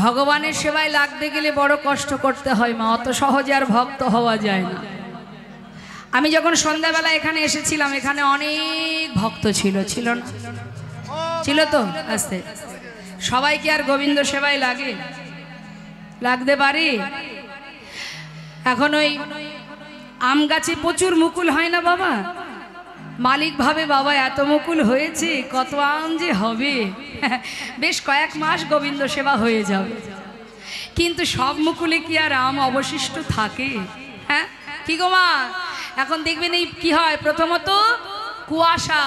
ভগবানের সেবায় লাগতে গেলে বড় কষ্ট করতে হয় মা, অত সহজে আর ভক্ত হওয়া যায় না। আমি যখন সন্ধ্যাবেলা এখানে এসেছিলাম, এখানে অনেক ভক্ত ছিল, ছিল না? ছিল তো? আস্তে সবাই কি আর গোবিন্দ সেবায় লাগে? লাগতে পারে? এখন ওই আম গাছে প্রচুর মুকুল হয় না বাবা? মালিক ভাবে বাবা এত মুকুল হয়েছে, কত আম যে হবে, বেশ কয়েক মাস গোবিন্দ সেবা হয়ে যাবে। কিন্তু সব মুকুলে কি আর আম অবশিষ্ট থাকে? হ্যাঁ কি গো মা? এখন দেখবেন এই কি হয়, প্রথমত কুয়াশা,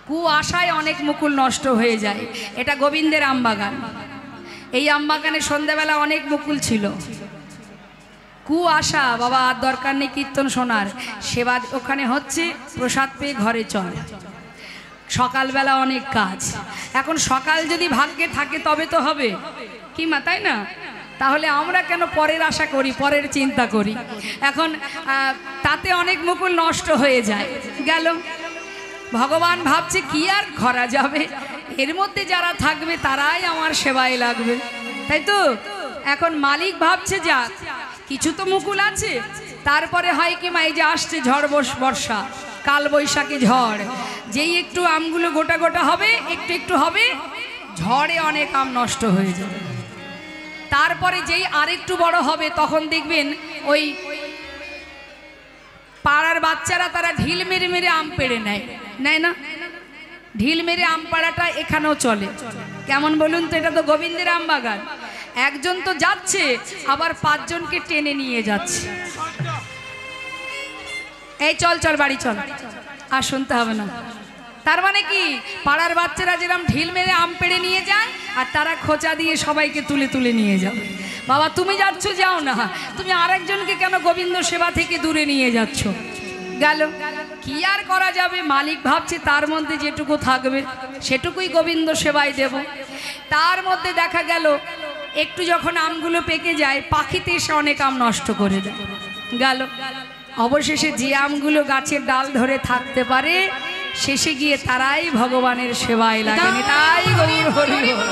কুয়াশায় অনেক মুকুল নষ্ট হয়ে যায়। এটা গোবিন্দের আম বাগান। এই আম বাগানে সন্ধ্যাবেলা অনেক মুকুল ছিল। কুয়াশা বাবা, আর দরকার নেই কীর্তন শোনার, সেবা ওখানে হচ্ছে, প্রসাদ পেয়ে ঘরে চল। সকালবেলা অনেক কাজ। এখন সকাল যদি ভাগ্যে থাকে তবে তো হবে কি মা, তাই না? তাহলে আমরা কেন পরের আশা করি, পরের চিন্তা করি? এখন তাতে অনেক মুকুল নষ্ট হয়ে যায়। গেল, ভগবান ভাবছে কি আর করা যাবে, এর মধ্যে যারা থাকবে তারাই আমার সেবায় লাগবে, তাই তো? এখন মালিক ভাবছে যা কিছু তো মুকুল আছে, তারপরে হয় কি মা, এই যে আসছে ঝড় বর্ষা, কাল বৈশাখী ঝড়, যেই একটু আমগুলো গোটা গোটা হবে, একটু একটু হবে, ঝড়ে অনেক আম নষ্ট হয়ে যাবে। তারপরে যেই আরেকটু বড় হবে, তখন দেখবেন ওই পাড়ার বাচ্চারা তারা ঢিল মেরে মেরে আম পেড়ে নেয়, নেয় না? ঢিল মেরে আম পাড়াটা এখানেও চলে। কেমন বলুন তো? এটা তো গোবিন্দের আম বাগান। একজন তো যাচ্ছে, আবার 5 জনকে টেনে নিয়ে যাচ্ছে। এই চল চল বাড়ি চল, আর শুনতে হবে না। তার মানে কি, পাড়ার বাচ্চারা যেরকম ঢিল মেরে আম পেড়ে নিয়ে যায়, আর তারা খোঁচা দিয়ে সবাইকে তুলে তুলে নিয়ে যাবে। বাবা তুমি যাচ্ছ, যাও না, তুমি আরেকজনকে কেন গোবিন্দ সেবা থেকে দূরে নিয়ে যাচ্ছ? গেল, কি আর করা যাবে? মালিক ভাবছে তার মধ্যে যেটুকু থাকবে সেটুকুই গোবিন্দ সেবায় দেব। তার মধ্যে দেখা গেল একটু যখন আমগুলো পেকে যায়, পাখিতে এসে অনেক আম নষ্ট করে দেয়। গেল, অবশেষে যে আমগুলো গাছের ডাল ধরে থাকতে পারে, শেষে গিয়ে তারাই ভগবানের সেবায় লাগেন। তাই গৌর হরি বল।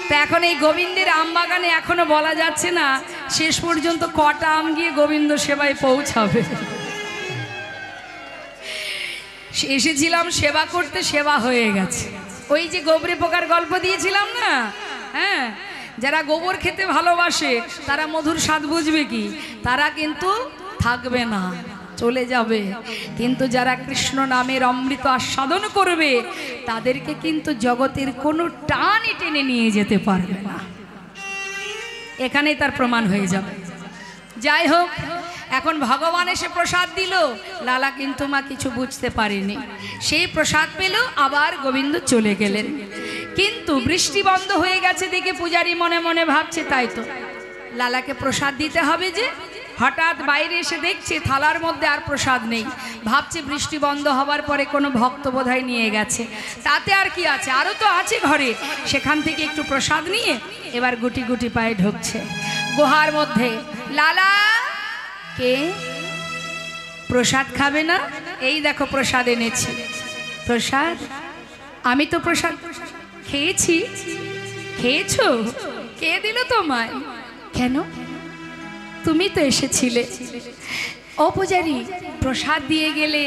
তা এখন এই গোবিন্দের আম বাগানে এখনো বলা যাচ্ছে না শেষ পর্যন্ত কটা আম গিয়ে গোবিন্দ সেবায় পৌঁছাবে। এসেছিলাম সেবা করতে, সেবা হয়ে গেছে। ওই যে গোবরে পোকার গল্প দিয়েছিলাম না, হ্যাঁ, যারা গোবর খেতে ভালোবাসে তারা মধুর স্বাদ বুঝবে কি, তারা কিন্তু থাকবে না, চলে যাবে। কিন্তু যারা কৃষ্ণ নামের অমৃত আস্বাদন করবে, তাদেরকে কিন্তু জগতের কোনো টানই টেনে নিয়ে যেতে পারবে না। এখানেই তার প্রমাণ হয়ে যাবে। যাই হোক, এখন ভগবান এসে প্রসাদ দিল, লালা কিন্তু মা কিছু বুঝতে পারেনি। সেই প্রসাদ পেল, আবার গোবিন্দ চলে গেলেন। কিন্তু বৃষ্টি বন্ধ হয়ে গেছে দেখে পূজারী মনে মনে ভাবছে তাই তো লালাকে প্রসাদ দিতে হবে যে। হঠাৎ বাইরে এসে দেখছে থালার মধ্যে আর প্রসাদ নেই। ভাবছে বৃষ্টি বন্ধ হওয়ার পরে কোনো ভক্ত বোধহয় নিয়ে গেছে, তাতে আর কি আছে, আরও তো আছে ঘরে। সেখান থেকে একটু প্রসাদ নিয়ে এবার গুটি গুটি পায়ে ঢুকছে গুহার মধ্যে। লালা, কে প্রসাদ খাবে না? এই দেখো প্রসাদ এনেছি। প্রসাদ? আমি তো প্রসাদ খেয়েছি। খেয়েছো? কে দিল তোমায়? কেন, তুমি তো এসেছিলে। ও পূজারী, প্রসাদ দিয়ে গেলে,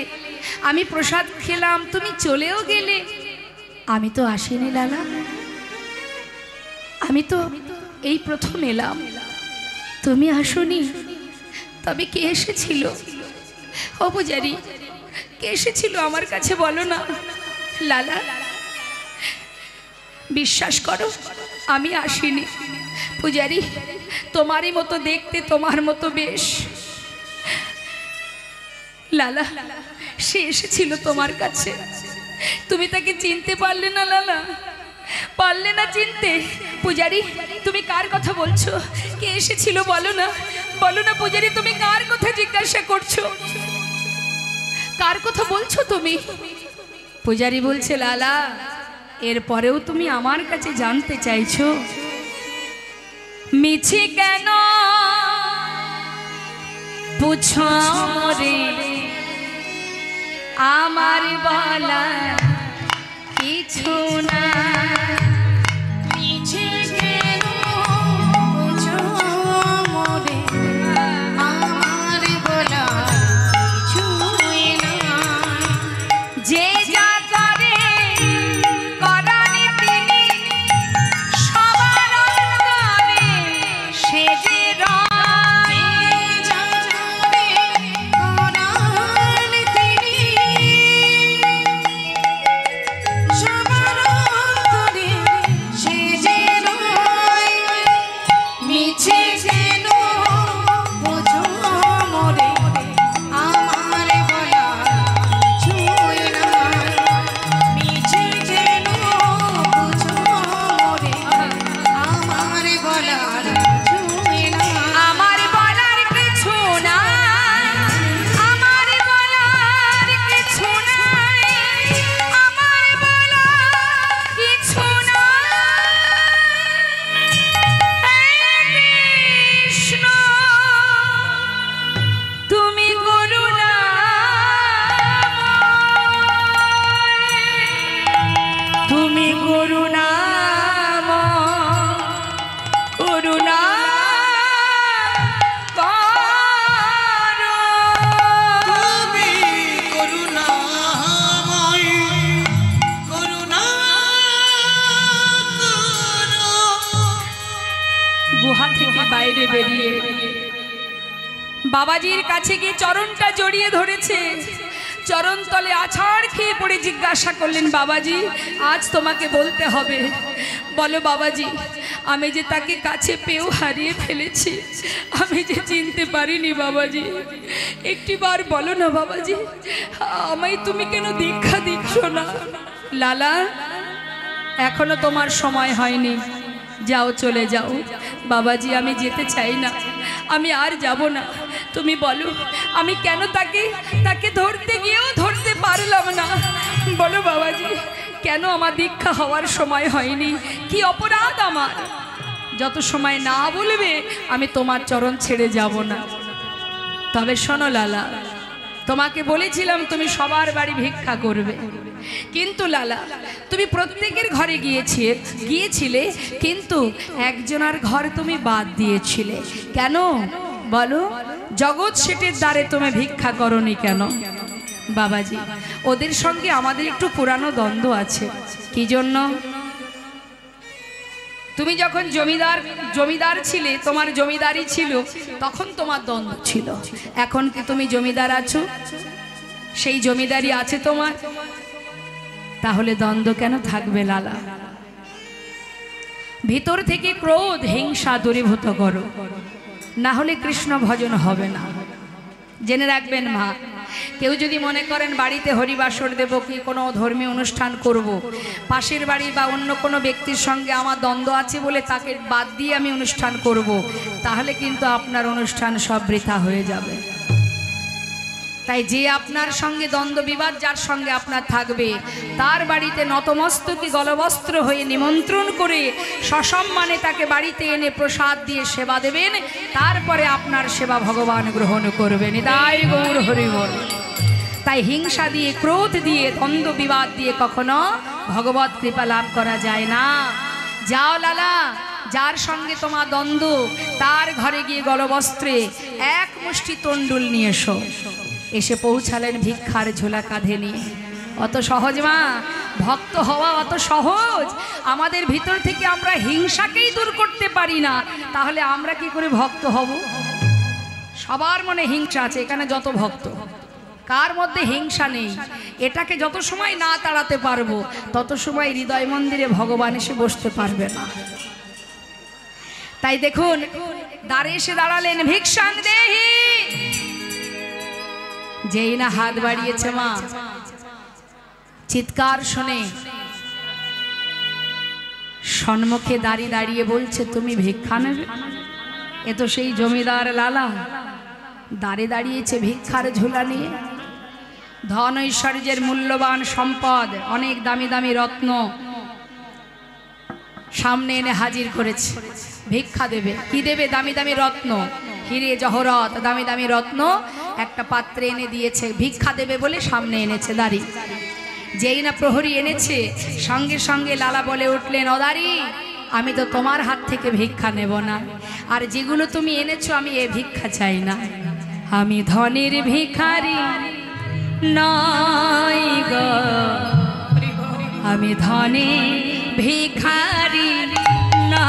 আমি প্রসাদ খেলাম, তুমি চলেও গেলে। আমি তো আসিনি লালা, আমি তো এই প্রথম এলাম। তুমি আসোনি? তবে কে এসেছিল? ও পূজারী, কে এসেছিল আমার কাছে বলো না। লালা, বিশ্বাস করো আমি আসিনি। পূজারী, তোমারই মতো দেখতে, তোমার মতো বেশ। লালা, সে এসেছিল তোমার কাছে, তুমি তাকে চিনতে পারলে না লালা? পারলে না চিনতে? পূজারী, তুমি কার কথা বলছো? কে এসেছিল বলো না, বলো না পূজারী, তুমি কার কথা জিজ্ঞাসা করছো? কার কথা বলছো তুমি? পূজারী বলছে, লালা, এরপরেও তুমি আমার কাছে জানতে চাইছো? মিছে কেন পুছো রে, আমার বলা কিছু বাবাজির কাছে গিয়ে চরণটা জড়িয়ে ধরেছে, চরণ তলে আছাড় খেয়ে পড়ে জিজ্ঞাসা করলেন, বাবাজি আজ তোমাকে বলতে হবে, বলো বাবাজি, আমি যে তাকে কাছে পেয়েও হারিয়ে ফেলেছি, আমি যে চিনতে পারিনি বাবাজি, একটিবার বলো না বাবাজি, আমায় তুমি কেন দীক্ষা দিচ্ছ না? লালা, এখনো তোমার সময় হয়নি, যাও চলে যাও। বাবাজি আমি যেতে চাই না, আমি আর যাব না, তুমি বলো আমি কেন তাকে ধরতে গিয়েও ধরতে পারলাম না? বলো বাবাজি, কেন আমার দীক্ষা হওয়ার সময় হয়নি? কি অপরাধ আমার? যত সময় না বলবে আমি তোমার চরণ ছেড়ে যাব না। তবে শোনো লালা, তোমাকে বলেছিলাম তুমি সবার বাড়ি ভিক্ষা করবে, কিন্তু লালা তুমি প্রত্যেকের ঘরে গিয়েছিলে, কিন্তু একজনের ঘর তুমি বাদ দিয়েছিলে। কেন বলো? জগৎ শেঠের দ্বারে তুমি ভিক্ষা করনি কেন? বাবাজি, ওদের সঙ্গে আমাদের একটু পুরানো দ্বন্দ্ব আছে। কি জন্য? তুমি যখন জমিদার ছিলে, তোমার জমিদারি ছিল, তখন তোমার দ্বন্দ্ব ছিল। এখন কি তুমি জমিদার আছো? সেই জমিদারি আছে তোমার, তাহলে দ্বন্দ্ব কেন থাকবে লালা? ভিতর থেকে ক্রোধ হিংসা দূরীভূত করো, না হলে কৃষ্ণ ভজন হবে না। জেনে রাখবেন মা, কেউ যদি মনে করেন বাড়িতে হরিবাসর দেব কি কোনো ধর্মীয় অনুষ্ঠান করব, পাশের বাড়ি বা অন্য কোনো ব্যক্তির সঙ্গে আমার দ্বন্দ্ব আছে বলে তাকে বাদ দিয়ে আমি অনুষ্ঠান করব, তাহলে কিন্তু আপনার অনুষ্ঠান সব বৃথা হয়ে যাবে। তাই যে আপনার সঙ্গে দ্বন্দ্ব বিবাদ যার সঙ্গে আপনার থাকবে, তার বাড়িতে নতমস্তকে গলবস্ত্র হয়ে নিমন্ত্রণ করে সসম্মানে তাকে বাড়িতে এনে প্রসাদ দিয়ে সেবা দেবেন, তারপরে আপনার সেবা ভগবান গ্রহণ করবেন। তাই গৌর হরি বল। তাই হিংসা দিয়ে, ক্রোধ দিয়ে, দ্বন্দ্ব বিবাদ দিয়ে কখনো ভগবত কৃপা লাভ করা যায় না। যাও লালা, যার সঙ্গে তোমার দ্বন্দ্ব তার ঘরে গিয়ে গলবস্ত্রে এক মুষ্টি তণ্ডুল নিয়ে এসো। এসে পৌঁছালেন ভিক্ষার ঝোলা কাঁধে নিয়ে। অত সহজ মা, ভক্ত হওয়া অত সহজ? আমাদের ভিতর থেকে আমরা হিংসাকেই দূর করতে পারি না, তাহলে আমরা কি করে ভক্ত হব? সবার মনে হিংসা আছে, এখানে যত ভক্ত, কার মধ্যে হিংসা নেই? এটাকে যত সময় না তাড়াতে পারবো, তত সময় হৃদয় মন্দিরে ভগবান এসে বসতে পারবে না। তাই দেখুন, দ্বারে এসে দাঁড়ালেন, ভিক্ষাং দেহি। যেই না হাত বাড়িয়েছে মা, চিৎকার শুনে সম্মুখে দাঁড়িয়ে বলছে, তুমি ভিক্ষা নেবে? এ তো সেই জমিদার লালা, দাঁড়িয়েছে ভিক্ষার ঝোলা নিয়ে। ধন ঐশ্বর্যের মূল্যবান সম্পদ, অনেক দামি দামি রত্ন সামনে এনে হাজির করেছে। ভিক্ষা দেবে। কি দেবে? দামি দামি রত্ন, হিরে জহরত, দামি দামি রত্ন একটা পাত্রে এনে দিয়েছে। ভিক্ষা দেবে বলে সামনে এনেছে দাঁড়িয়ে। যেই না প্রহরী এনেছে, সঙ্গে সঙ্গে লালা বলে উঠলেন, অদারি, আমি তো তোমার হাত থেকে ভিক্ষা নেব না, আর যেগুলো তুমি এনেছো আমি এ ভিক্ষা চাই না। আমি ধনের ভিখারি নই গো, আমি ধনের ভিখারি না।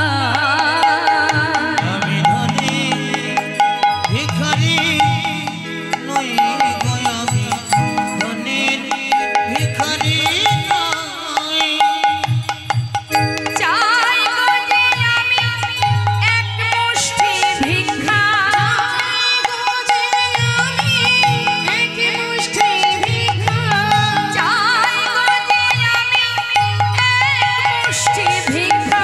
ভিক্ষা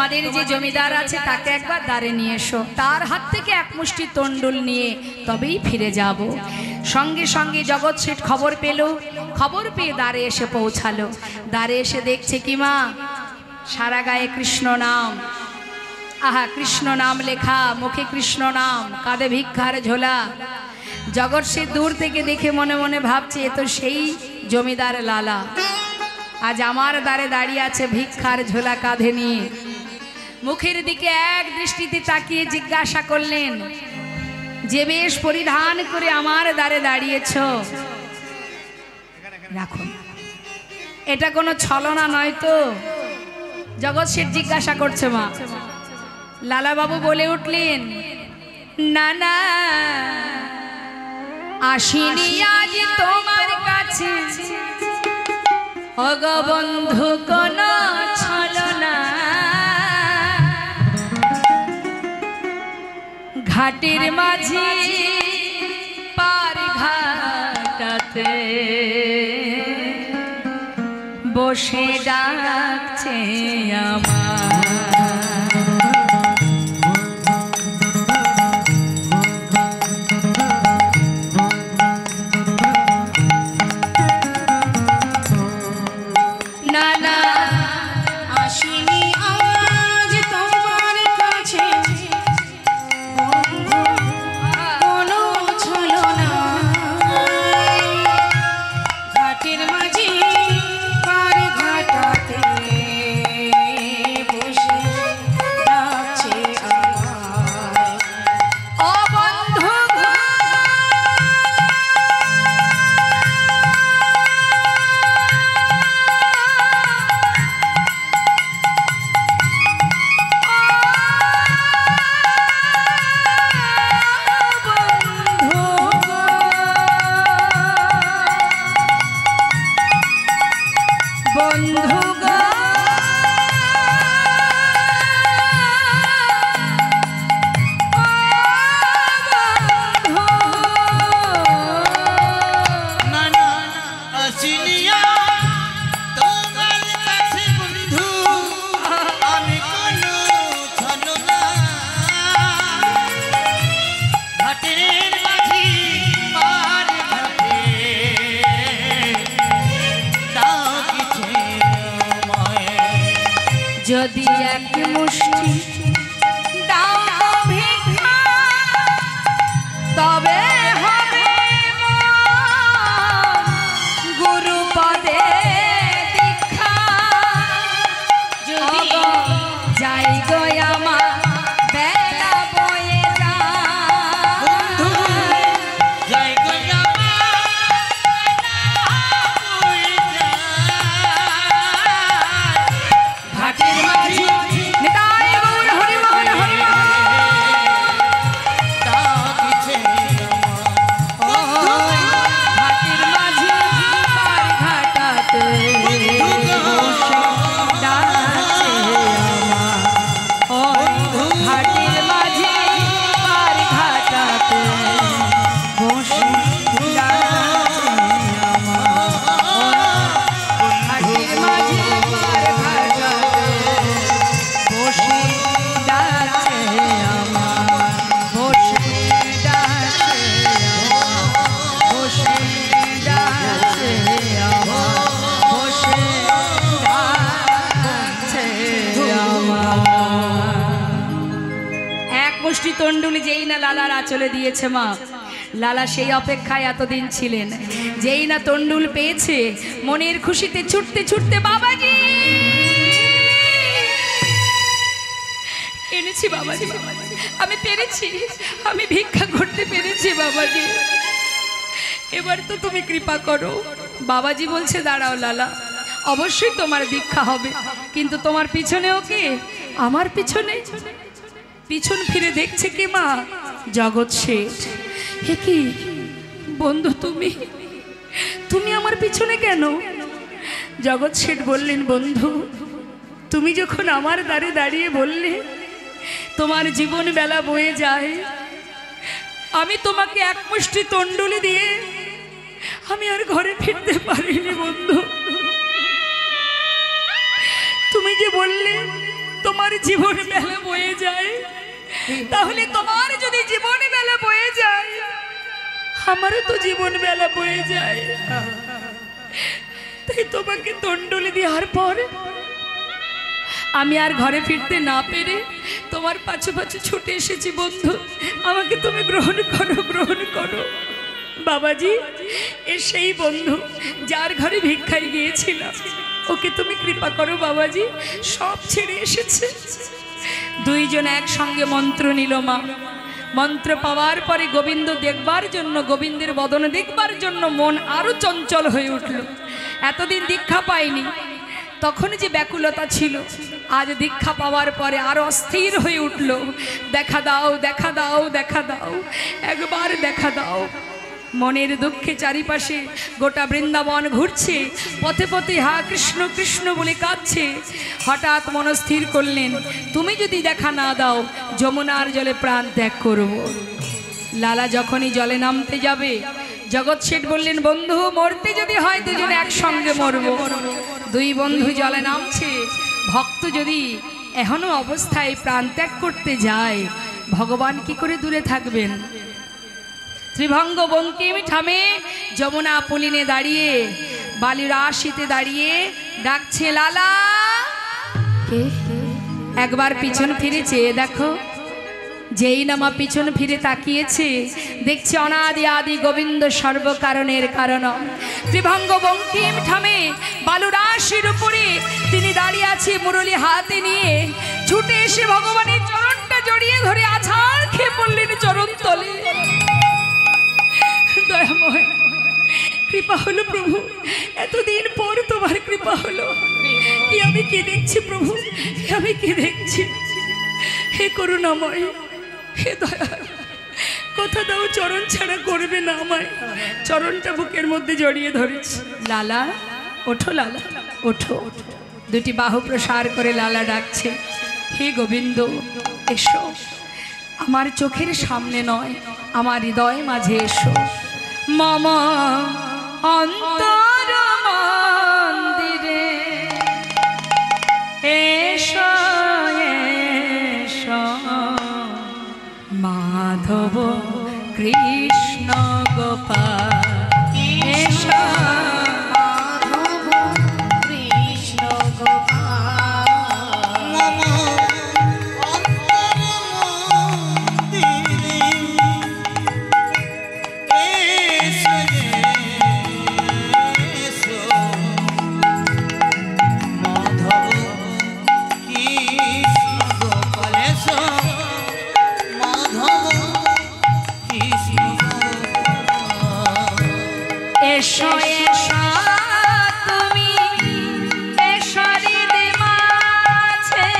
তোমাদের যে জমিদার আছে তাকে একবার দ্বারে নিয়ে এসো, তার হাত থেকে এক মুষ্টি তণ্ডুল নিয়ে তবেই ফিরে যাব। সঙ্গে সঙ্গে জগৎ শেঠ খবর পেল, খবর পেয়ে দ্বারে এসে পৌঁছালো। দ্বারে এসে দেখছে কি মা, সারা গায়ে কৃষ্ণ নাম, আহা কৃষ্ণ নাম লেখা, মুখে কৃষ্ণ নাম, কাঁধে ভিক্ষার ঝোলা। জগৎ শেঠ দূর থেকে দেখে মনে মনে ভাবছে এ তো সেই জমিদার লালা, আজ আমার দ্বারে দাঁড়িয়ে আছে ভিক্ষার ঝোলা কাঁধে নিয়ে। মুখের দিকে এক দৃষ্টিতে তাকিয়ে জিজ্ঞাসা করলেন, যে বেশ পরিধান করে আমার দ্বারে দাঁড়িয়েছ, রাখুন, এটা কোনো ছলনা নয় তো? জগৎ শেঠ জিজ্ঞাসা করছে মা। লালা বাবু বলে উঠলেন, না না, আসিনি আজ তোমার কাছে অগবন্ধু কোন ছলনা, ঘাটের মাঝে পার ঘাটাতে বসে ডাকছে আমার। যদি এক মুষ্টি দাও ভিক্ষা, তবে হবে গুরু পদে দীক্ষা। যদি যাই গো আমার বেলা বয়ে জয় গো ঘাটের মাঝি নিতাই গৌর হরি মোহন হরি ঘাটের মাঝি পার ঘাটাতে ঘাটের মাঝি পার ঘাটাতে বসে ঘাটের মাঝি পার ঘাটাতে বসে ডাকছে আমার, বসে ডাকছে আমার, বসে ডাকছে আমার, বসে ডাকছে আমার। এক মুষ্টি তণ্ডুল যেই না লালার আঁচলে দিয়েছে মা, লালা সেই অপেক্ষায় এতদিন ছিলেন। যেই না তণ্ডুল পেয়েছে, মনের খুশিতে ছুটতে ছুটতে, বাবাজি এনেছি, বাবাজি আমি পেরেছি, আমি ভিক্ষা করতে পেরেছি বাবাজি, এবার তো তুমি কৃপা করো। বাবাজি বলছে, দাঁড়াও লালা, অবশ্যই তোমার দীক্ষা হবে, কিন্তু তোমার পিছনেও কে? আমার পিছনে। পিছন ফিরে দেখছে কি মা? জগৎ শেঠ। হে কি বন্ধু, তুমি আমার পিছনে কেন? জগৎ শেঠ বললেন, বন্ধু তুমি যখন আমার দ্বারে দাঁড়িয়ে বললে তোমার জীবন বেলা বয়ে যায়, আমি তোমাকে এক মুষ্টি তণ্ডুলি দিয়ে আমি আর ঘরে ফিরতে পারিনি বন্ধু। তুমি যে বললে তোমার জীবন বেলা বয়ে যায়, তাহলে তোমার যদি জীবন বেলা বয়ে যায়, আমারও তো জীবন বেলা বয়ে যায়। তাই তোমাকে দণ্ডলে দেওয়ার পর আমি আর ঘরে ফিরতে না পেরে তোমার পাছু পাছু ছুটে এসেছি। বন্ধু, আমাকে তুমি গ্রহণ করো, গ্রহণ করো। বাবাজি, এ সেই বন্ধু যার ঘরে ভিক্ষায় গিয়েছিলাম, ওকে তুমি কৃপা করো বাবাজি, সব ছেড়ে এসেছে। দুইজন একসঙ্গে মন্ত্র নিল মা। মন্ত্র পাওয়ার পরে গোবিন্দ দেখবার জন্য, গোবিন্দের বদন দেখবার জন্য মন আরো চঞ্চল হয়ে উঠল। এতদিন দীক্ষা পাইনি, তখন যে ব্যাকুলতা ছিল, আজ দীক্ষা পাওয়ার পরে আরো অস্থির হয়ে উঠল। দেখা দাও, দেখা দাও, দেখা দাও, একবার দেখা দাও। মনের দুঃখে চারিপাশে গোটা বৃন্দাবন ঘুরছে, পথে পথে হা কৃষ্ণ কৃষ্ণ বলে কাঁদছে। হঠাৎ মনস্থির করলেন, তুমি যদি দেখা না দাও, যমুনার জলে প্রাণ ত্যাগ করব। লালা যখনই জলে নামতে যাবে, জগৎ শেঠ বললেন, বন্ধু মরতে যদি হয় দুজনে একসঙ্গে মরব। দুই বন্ধু জলে নামছে। ভক্ত যদি এখনো অবস্থায় প্রাণ ত্যাগ করতে যায়, ভগবান কি করে দূরে থাকবেন? ত্রিভঙ্গ বঙ্কিম ঠামে যমুনা পুলিনে দাঁড়িয়ে, বালির আশিতে দাঁড়িয়ে ডাকছে, লালা। একবার পিছন ফিরে চেয়ে দেখো। যেই নামা পিছন ফিরে তাকিয়েছে, দেখছে অনাদি আদি গোবিন্দ সর্বকারণের কারণ। ত্রিভঙ্গ বঙ্কিম ঠামে বালুরাশির উপরে তিনি দাঁড়িয়ে আছে, মুরলি হাতে নিয়ে। ছুটে এসে ভগবানের চরণটা জড়িয়ে ধরে আছাড় খেয়ে পড়লেন চরণ তলে। দয়াময়, কৃপা হলো প্রভু, এতদিন পর তোমার কৃপা হলো। কি আমি কি দেখছি প্রভু, আমি কি দেখছি? হে করুণাময়, হে দয়া, কথা দাও চরণ ছাড়া করবে না আমায়। চরণটা বুকের মধ্যে জড়িয়ে ধরেছি। লালা ওঠো, লালা ওঠো। দুটি বাহু প্রসার করে লালা ডাকছে, হে গোবিন্দ এসো। আমার চোখের সামনে নয়, আমার হৃদয় মাঝে এসো। মম অন্তর মন্দিরে এসো, এসো। মাধব কৃষ্ণ গোপাল এসো, মাধব কৃষ্ণ গোপাল। এসো এসো তুমি এসরির মাঝে,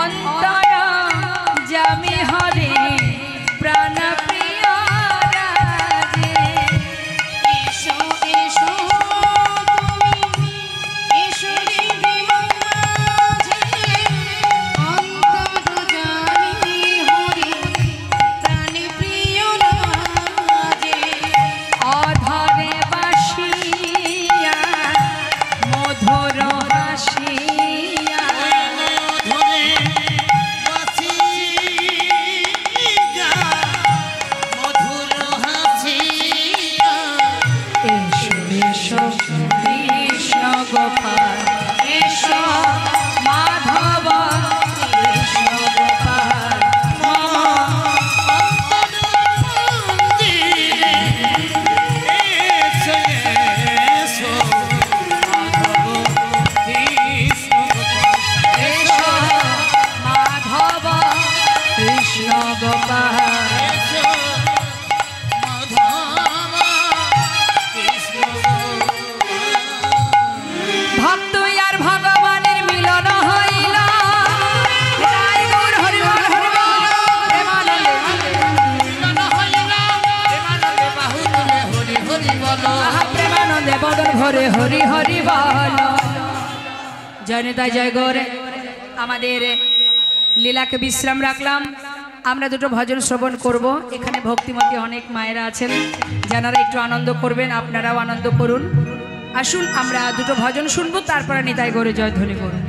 অন্তর জামি হরে প্রাণ প্রিয় রাজে। এসো এসো তুমি ঈশ্বরী বিমাঝে, অন্তর জানি হরি প্রাণে প্রিয় রাজে। অধরে বাসিয়া মধুর হাসিয়া, এসো এসো কৃষ্ণ গোপাল এসো, মাধব কৃষ্ণ গোপাল। এসো মাধব কৃষ্ণ গোপাল। ভক্ত আর ভগবানের মিলন হইল। জয় গৌর হরি বল, হরি বল। প্রেমানন্দে বদন ভরে হরি হরি বল। জয় নেতা জয় গৌর। আমাদের লীলাকে বিশ্রাম রাখলাম। আমরা দুটো ভজন শ্রবণ করব। এখানে ভক্তিমতী অনেক মায়েরা আছেন, যারা একটু আনন্দ করবেন, আপনারাও আনন্দ করুন। আসুন আমরা দুটো ভজন শুনবো, তারপরে নিতাই গৌরে জয় ধ্বনি করুন।